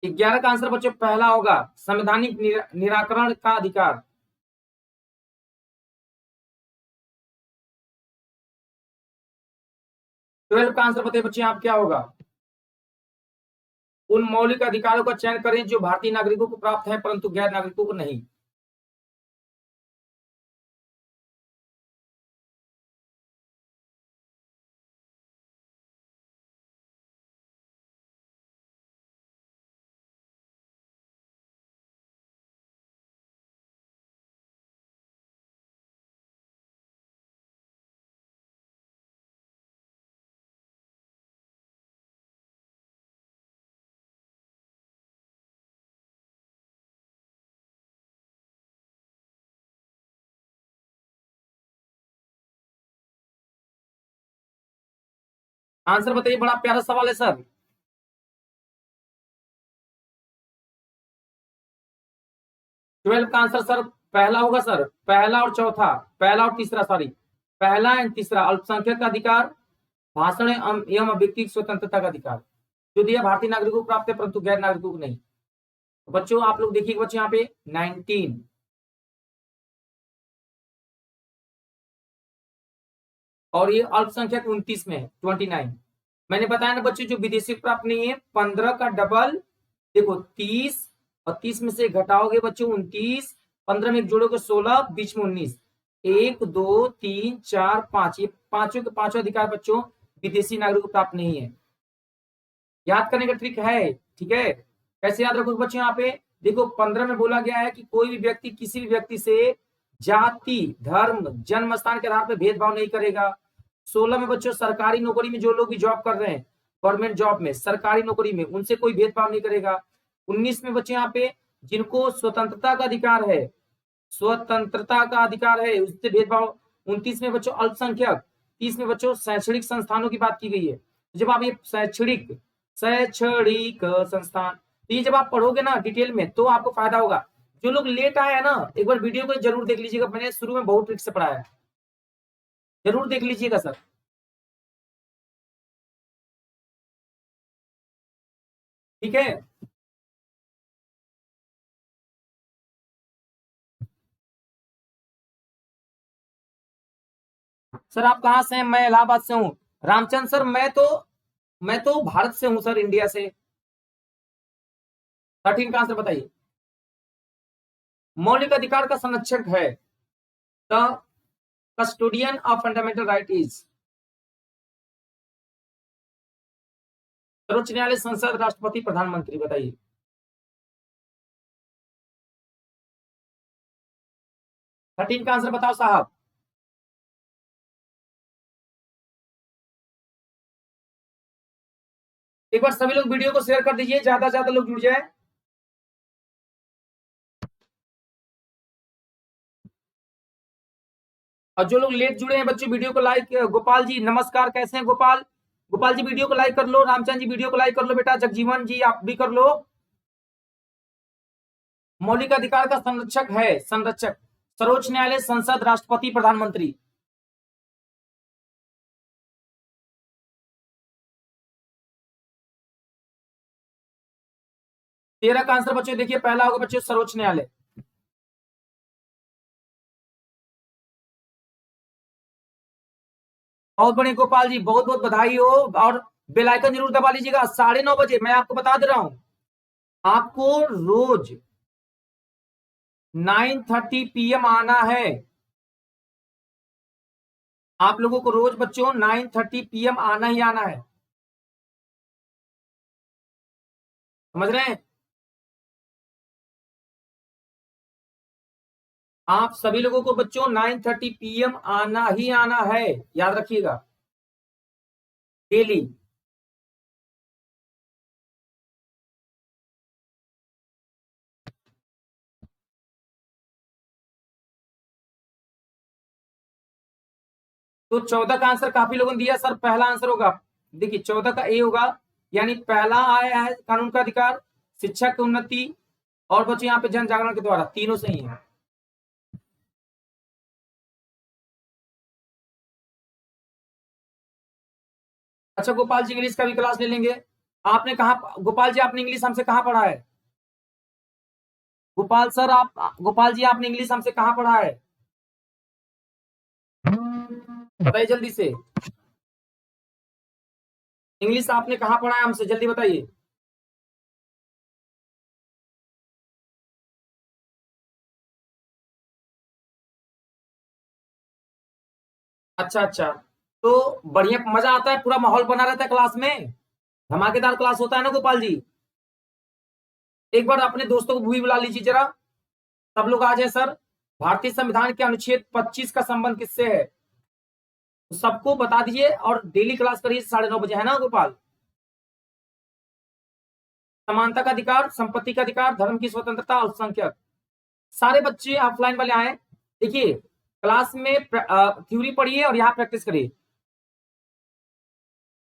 ग्यारह का आंसर बच्चों पहला होगा, संवैधानिक निराकरण का अधिकार। 12 का आंसर बताइए बच्चे आप क्या होगा। उन मौलिक अधिकारों का चयन करें जो भारतीय नागरिकों को प्राप्त है परंतु गैर नागरिकों को नहीं। आंसर बताइए, बड़ा प्यारा सवाल है सर। 12 का आंसर सर पहला होगा सर, पहला और चौथा, पहला और तीसरा, सॉरी, पहला एंड तीसरा। अल्पसंख्यक का अधिकार, भाषण एवं अभिव्यक्ति की स्वतंत्रता का अधिकार, जो दिया भारतीय नागरिकों को प्राप्त है परंतु गैर नागरिकों को नहीं। तो बच्चों आप लोग देखिए बच्चों यहाँ पे 19, और ये अल्पसंख्यक 29 में 29। मैंने बताया ना बच्चों, जो विदेशी को प्राप्त नहीं है 15 का डबल, देखो 30, और 30 में से घटाओगे बच्चों 29, 15 में एक जोड़ोगे 16, बीच में 19, 1 2 3 4 5, ये पांचों के पांचों अधिकार बच्चों विदेशी नागरिक को प्राप्त नहीं है। याद करने का ट्रिक है, ठीक है। कैसे याद रखोगे बच्चों, यहाँ पे देखो 15 में बोला गया है कि कोई भी व्यक्ति किसी भी व्यक्ति से जाति, धर्म, जन्म स्थान के आधार पर भेदभाव नहीं करेगा। 16 में बच्चों सरकारी नौकरी में जो लोग भी जॉब कर रहे हैं, गवर्नमेंट जॉब में, सरकारी नौकरी में, उनसे कोई भेदभाव नहीं करेगा। 19 में बच्चों यहाँ पे जिनको स्वतंत्रता का अधिकार है, स्वतंत्रता का अधिकार है, उससे भेदभाव। 29 में बच्चों अल्पसंख्यक। 30 में बच्चों शैक्षणिक संस्थानों की बात की गई है। जब आप ये शैक्षणिक संस्थान, तो ये जब आप पढ़ोगे ना डिटेल में तो आपको फायदा होगा। जो लोग लेट आए हैं ना, एक बार वीडियो को जरूर देख लीजिएगा, मैंने शुरू में बहुत ट्रिक से पढ़ाया है, जरूर देख लीजिएगा सर, ठीक है। सर आप कहाँ से हैं? मैं इलाहाबाद से हूँ। रामचंद्र सर, मैं तो भारत से हूँ सर, इंडिया से। 13 का आंसर बताइए। मौलिक अधिकार का संरक्षक है, the custodian of fundamental right is सर्वोच्च न्यायालय, संसद, राष्ट्रपति, प्रधानमंत्री, बताइए। 13 का आंसर बताओ साहब। एक बार सभी लोग वीडियो को शेयर कर दीजिए, ज्यादा से ज्यादा लोग जुड़ जाए। और जो लोग लेट जुड़े हैं बच्चों, वीडियो को लाइक, गोपाल जी नमस्कार, कैसे हैं गोपाल? गोपाल जी वीडियो को लाइक कर लो, रामचंद्र जी वीडियो को लाइक कर लो, बेटा जगजीवन जी आप भी कर लो। मौलिक अधिकार का संरक्षक है, संरक्षक, सर्वोच्च न्यायालय, संसद, राष्ट्रपति, प्रधानमंत्री। 13 का आंसर बच्चों देखिए पहला होगा बच्चों सर्वोच्च न्यायालय। बहुत बढ़िया गोपाल जी, बहुत बहुत बधाई हो। और बेल आइकन जरूर दबा लीजिएगा। 9:30 बजे मैं आपको बता दे रहा हूं, आपको रोज 9:30 PM आना है। आप लोगों को रोज बच्चों 9:30 PM आना ही आना है, समझ रहे हैं? आप सभी लोगों को बच्चों 9:30 PM आना ही आना है, याद रखिएगा, डेली। तो 14 का आंसर काफी लोगों ने दिया सर, पहला आंसर होगा, देखिए 14 का ए होगा, यानी पहला आया है कानून का अधिकार, शिक्षा की उन्नति, और बच्चों यहाँ पे जन जागरण के द्वारा, तीनों सही है। अच्छा गोपाल जी इंग्लिश का भी क्लास ले लेंगे। आपने कहा गोपाल जी, आपने इंग्लिश हमसे कहाँ पढ़ा है? गोपाल सर आप, गोपाल जी आपने इंग्लिश हमसे कहाँ पढ़ा है? बताइए जल्दी से, इंग्लिश आपने कहाँ पढ़ा है हमसे, जल्दी बताइए। अच्छा अच्छा, तो बढ़िया, मजा आता है, पूरा माहौल बना रहता है क्लास में, धमाकेदार क्लास होता है ना गोपाल जी? एक बार अपने दोस्तों को भी बुला लीजिए जरा, सब लोग आ जाए सर। भारतीय संविधान के अनुच्छेद 25 का संबंध किससे है, तो सबको बता दीजिए, और डेली क्लास करिए 9:30 बजे, है ना गोपाल? समानता का अधिकार, संपत्ति का अधिकार, धर्म की स्वतंत्रता, अल्पसंख्यक। सारे बच्चे ऑफलाइन वाले आए, देखिए क्लास में थ्योरी पढ़िए और यहाँ प्रैक्टिस करिए।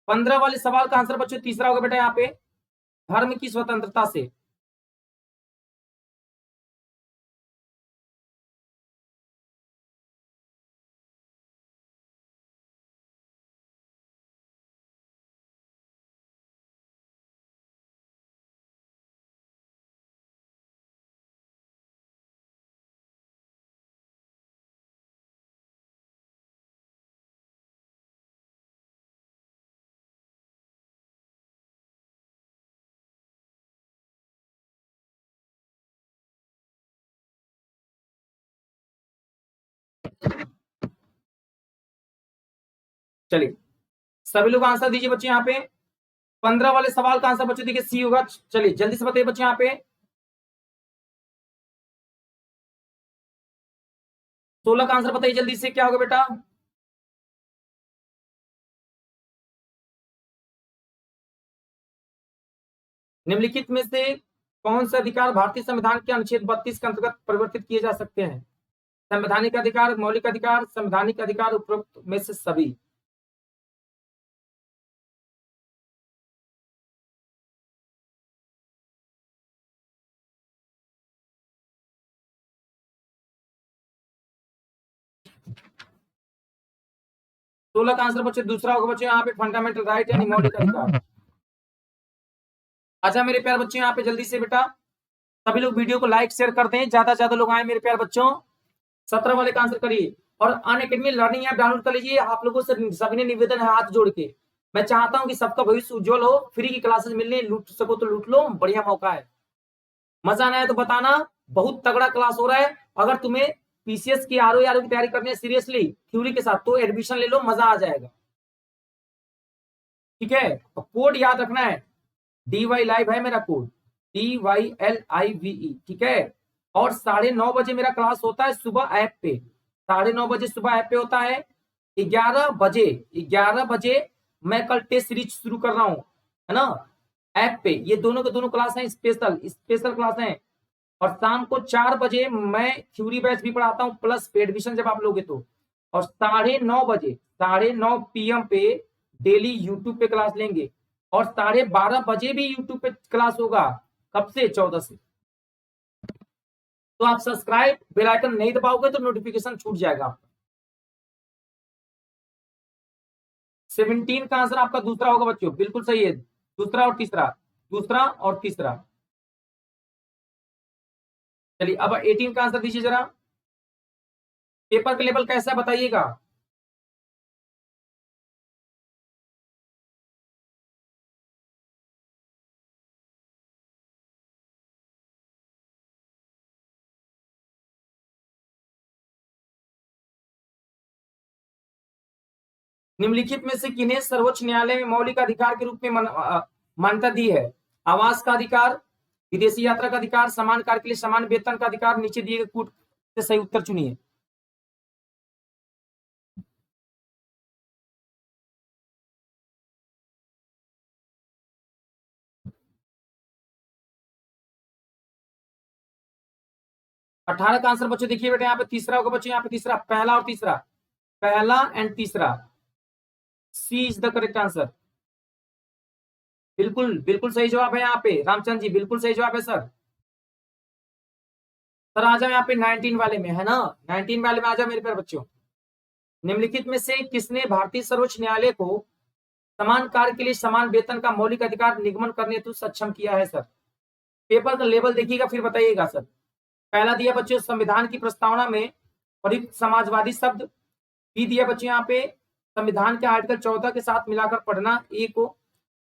15 वाले सवाल का आंसर बच्चों तीसरा होगा बेटा यहाँ पे, धर्म की स्वतंत्रता से। चलिए सभी लोग आंसर दीजिए बच्चे यहाँ पे। 15 वाले सवाल का आंसर बच्चों देखिए सी होगा। चलिए जल्दी से बताइए बच्चे यहाँ पे। 16 का आंसर बताइए जल्दी से, क्या होगा बेटा? निम्नलिखित में से कौन से अधिकार भारतीय संविधान के अनुच्छेद 32 के अंतर्गत परिवर्तित किए जा सकते हैं? संवैधानिक अधिकार, मौलिक अधिकार, संवैधानिक अधिकार, उपरोक्त में से सभी। सोलह का आंसर बच्चे दूसरा होगा बच्चे यहाँ पे, फंडामेंटल राइट यानी मौलिक अधिकार। अच्छा मेरे प्यार बच्चों यहाँ पे जल्दी से बेटा सभी लोग वीडियो को लाइक शेयर कर दें, ज्यादा से ज्यादा लोग आए मेरे प्यार बच्चों। 17 वाले का आंसर करिए और अनअकैडमी लर्निंग ऐप डाउनलोड कर लीजिए। आप लोगों से सभी ने निवेदन है हाथ जोड़ के, मैं चाहता हूं कि सबका भविष्य उज्जवल हो। फ्री की क्लासेस मिलने, लूट सको तो लूट लो, बढ़िया मौका है। मजा आना है तो बताना, बहुत तगड़ा क्लास हो रहा है। अगर तुम्हें पीसीएस की आरओ की तैयारी करनी है सीरियसली थ्योरी के साथ, तो एडमिशन ले लो, मजा आ जाएगा। ठीक है, कोड याद रखना है, DY लाइव है मेरा कोड, DYLIVE। ठीक है, और 9:30 बजे मेरा क्लास होता है सुबह ऐप पे, 9:30 बजे सुबह ऐप पे होता है। 11 बजे मैं कल टेस्ट सीरीज शुरू कर रहा हूं, है ना, ऐप पे। ये दोनों के दोनों क्लास हैं, स्पेशल क्लास हैं। और शाम को 4 बजे मैं थ्योरी बैच भी पढ़ाता हूँ, प्लस पे एडमिशन जब आप लोगे तो। और 9:30 PM पे डेली यूट्यूब पे क्लास लेंगे। और 12:30 बजे भी यूट्यूब पे क्लास होगा। कब से? 14 से। तो आप सब्सक्राइब बेल आइकन नहीं दबाओगे तो नोटिफिकेशन छूट जाएगा आपका। 17 का आंसर आपका दूसरा होगा बच्चों, बिल्कुल सही है, दूसरा और तीसरा, दूसरा और तीसरा। चलिए अब 18 का आंसर दीजिए जरा। पेपर का लेवल कैसा है बताइएगा। निम्नलिखित में से किन्हें सर्वोच्च न्यायालय में मौलिक अधिकार के रूप में मान्यता दी है? आवास का अधिकार, विदेशी यात्रा का अधिकार, समान कार्य के लिए समान वेतन का अधिकार। नीचे दिए गए कूट से सही उत्तर चुनिए। अठारह का आंसर बच्चों देखिए बेटा यहाँ पे तीसरा होगा बच्चों, यहाँ पे तीसरा, पहला और तीसरा, पहला एंड तीसरा। सी इज द करेक्ट आंसर। बिल्कुल बिल्कुल सही जवाब है यहाँ पे, रामचंद्र जी बिल्कुल सही जवाब है सर। सर आ जाओ यहाँ पे 19 वाले में, है ना, 19 वाले में आ जाओ मेरे प्यारे बच्चों। निम्नलिखित में से किसने भारतीय सर्वोच्च न्यायालय को समान कार्य के लिए समान वेतन का मौलिक अधिकार निगमन करने हेतु सक्षम किया है? सर पेपर का लेवल देखिएगा फिर बताइएगा सर। पहला दिया बच्चों संविधान की प्रस्तावना में प्रयुक्त समाजवादी शब्द। बी दिया बच्चों यहाँ पे संविधान के आर्टिकल 14 के साथ मिलाकर पढ़ना ए को,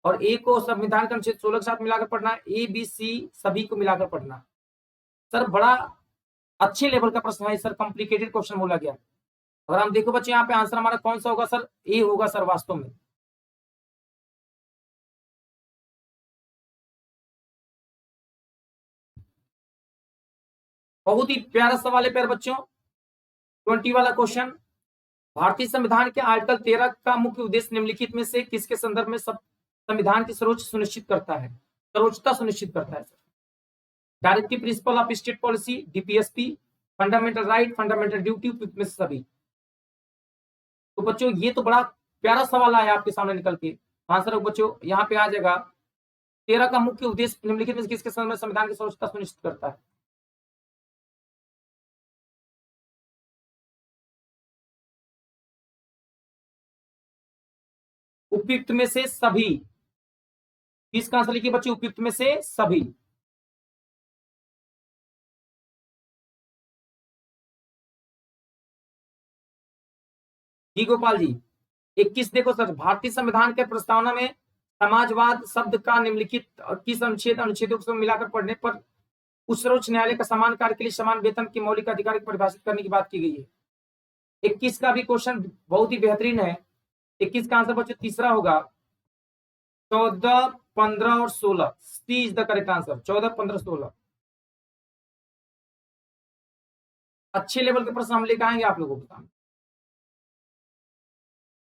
और ए को संविधान के अनुच्छेद 16 के साथ मिलाकर पढ़ना, ABC सभी को मिलाकर पढ़ना। सर बड़ा अच्छे लेवल का प्रश्न है सर, कॉम्प्लिकेटेड क्वेश्चन बोला गया। अगर हम देखो बच्चे यहाँ पे आंसर हमारा कौन सा होगा सर? ए होगा सर वास्तव में। बहुत ही प्यारा सवाल है प्यारे बच्चों, 20 वाला क्वेश्चन। भारतीय संविधान के आर्टिकल 13 का मुख्य उद्देश्य निम्नलिखित में से किसके संदर्भ में सब संविधान की सर्वोच्च सुनिश्चित करता है, सर्वोच्चता सुनिश्चित करता है? Directive principle of state policy, DPSP, fundamental right, fundamental duty, में से सभी। तो बच्चों ये तो बड़ा प्यारा सवाल आया आपके सामने निकल के। आंसर बच्चों यहाँ पे आ जाएगा 13 का मुख्य उद्देश्य निम्नलिखित में किसके संविधान की सर्वोच्चता सुनिश्चित करता है? उपयुक्त में से सभी, किसका आंसर लिखिए बच्चों, उपयुक्त में से सभी। जी गोपाल जी 21 देखो सर, भारतीय संविधान के प्रस्तावना में समाजवाद शब्द का निम्नलिखित किस अनुच्छेदों को मिलाकर पढ़ने पर उस सर्वोच्च न्यायालय का समान कार्य के लिए समान वेतन के मौलिक अधिकार को परिभाषित करने की बात की गई है। 21 का भी क्वेश्चन बहुत ही बेहतरीन है। 21 का आंसर बच्चों तीसरा होगा 14, 15 और 16। सी इज द करेक्ट आंसर, 14, 15, 16। अच्छे लेवल के प्रश्न हम लेकर आएंगे आप लोगों के सामने।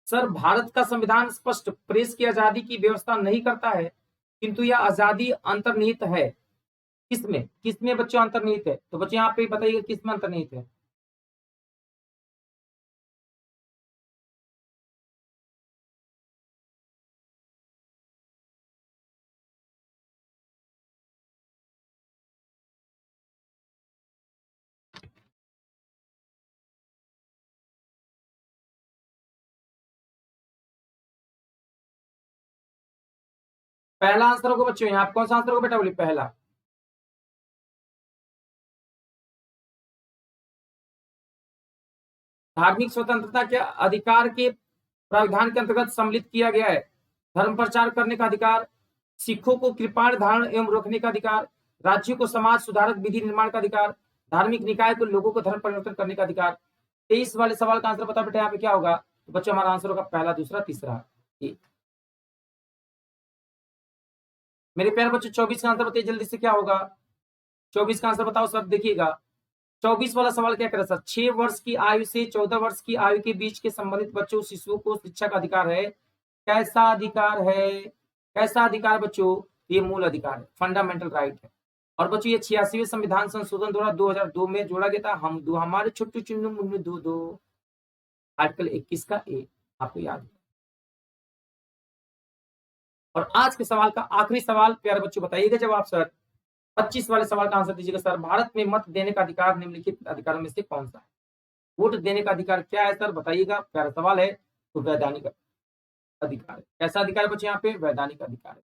सर भारत का संविधान स्पष्ट प्रेस की आजादी की व्यवस्था नहीं करता है, किंतु यह आजादी अंतर्निहित है। किसमें किसमें बच्चों अंतर्निहित है? तो बच्चों यहाँ पे बताइए किसमें अंतर्निहित है? पहला आंसर होगा बच्चों, यहाँ कौन सा आंसर होगा बेटा? बोलिए पहला। धार्मिक स्वतंत्रता के अधिकार के प्रावधान के अंतर्गत सम्मिलित किया गया है। धर्म प्रचार करने का अधिकार, सिखों को कृपाण धारण एवं रोकने का अधिकार, राज्यों को समाज सुधारक विधि निर्माण का अधिकार, धार्मिक निकाय को लोगों को धर्म परिवर्तन करने का अधिकार। 23 वाले सवाल का आंसर बता बेटा यहाँ पे क्या होगा? तो बच्चों हमारा आंसर होगा पहला, दूसरा, तीसरा। मेरे प्यारे बच्चों 24 का आंसर बताइए जल्दी से क्या होगा? 24 का आंसर बताओ सर, देखिएगा 24 वाला सवाल क्या करे सर, 6 वर्ष की आयु से 14 वर्ष की आयु के बीच के संबंधित बच्चों शिशुओं को शिक्षा का अधिकार है। कैसा अधिकार है? कैसा अधिकार बच्चों? ये मूल अधिकार है, फंडामेंटल राइट है। और बच्चों ये 86वें संविधान संशोधन द्वारा 2002 में जोड़ा गया था। हम दो हमारे छोटू चुन्नू मुन्नू दो दो, आर्टिकल 21 का ए, आपको याद है। और आज के सवाल का आखिरी सवाल प्यारे बच्चों बताइएगा जवाब सर। 25 वाले सवाल का आंसर दीजिएगा सर। भारत में मत देने का अधिकार निम्नलिखित अधिकारों में से कौन सा है? वोट देने का अधिकार क्या है सर बताइएगा, प्यारा सवाल है। तो वैधानिक अधिकार है। कैसा अधिकार है बच्चे यहाँ पे? वैधानिक अधिकार है।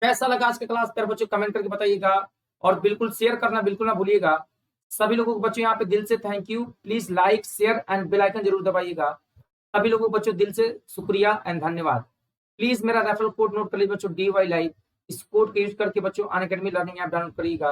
कैसा लगा आज का क्लास प्यारे बच्चों कमेंट करके बताइएगा, और बिल्कुल शेयर करना बिल्कुल ना भूलिएगा। सभी लोगों को बच्चों यहाँ पे दिल से thank you. Please like share and bell icon जरूर दबाइएगा। सभी लोगों को बच्चों दिल से शुक्रिया एंड धन्यवाद। प्लीज मेरा रेफरल कोड नोट कर लीजिए बच्चों, DY लाइव। इस कोड का यूज करके बच्चों अनअकैडमी लर्निंग ऐप डाउनलोड करिएगा।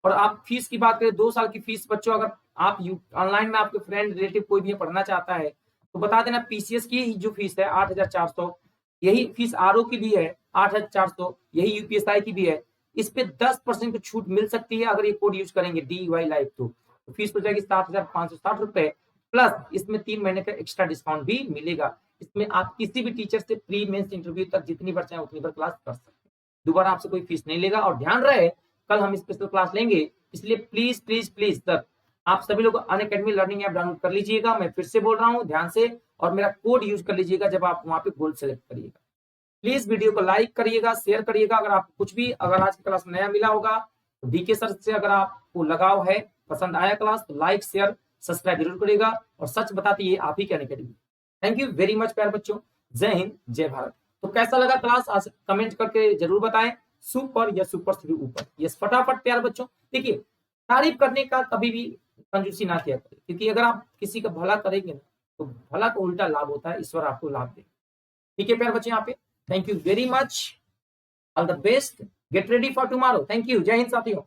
और आप फीस की बात करें, 2 साल की फीस बच्चों, अगर आप ऑनलाइन में आपके फ्रेंड रिलेटिव कोई भी पढ़ना चाहता है तो बता देना। PCS की जो फीस है 8,400, यही फीस RO की भी है 8,400, यही UPSI की भी है। इस पे 10% की छूट मिल सकती है अगर ये कोड यूज करेंगे DY लाइव। तो फीस हो जाएगी 7,560 रुपए, प्लस इसमें 3 महीने का एक्स्ट्रा डिस्काउंट भी मिलेगा। इसमें आप किसी भी टीचर से प्री मेंस इंटरव्यू तक जितनी बार चाहे उतनी बार क्लास कर सकते हैं। दोबारा आपसे कोई फीस नहीं लेगा। और ध्यान रहे कल हम स्पेशल क्लास लेंगे, इसलिए प्लीज प्लीज प्लीज सर आप सभी लोग अनअकैडमी लर्निंग ऐप डाउनलोड कर लीजिएगा। मैं फिर से बोल रहा हूँ ध्यान से, और मेरा कोड यूज कर लीजिएगा जब आप वहां पे गोल सेलेक्ट करिएगा। प्लीज वीडियो को लाइक करिएगा, शेयर करिएगा। अगर आप कुछ भी अगर आज की क्लास में नया मिला होगा तो DK सर से अगर आपको लगाव है, पसंद आया क्लास, तो लाइक शेयर सब्सक्राइब जरूर करिएगा। और सच बताते ये आप ही के Unacademy. Thank you very much प्यारे बच्चों। जय हिंद, जय भारत। तो कैसा लगा क्लास आज कमेंट करके जरूर बताएं। सुपर या सुपर से भी ऊपर, यस फटाफट प्यारे बच्चों। देखिए तारीफ करने का कभी भी कंजूसी ना किया करें, क्योंकि अगर आप किसी का भला करेंगे ना तो भला का उल्टा लाभ होता है, ईश्वर आपको लाभ देगा। ठीक है प्यारे बच्चे, यहाँ पे thank you very much, all the best, get ready for tomorrow. Thank you, जय हिंद साथियों।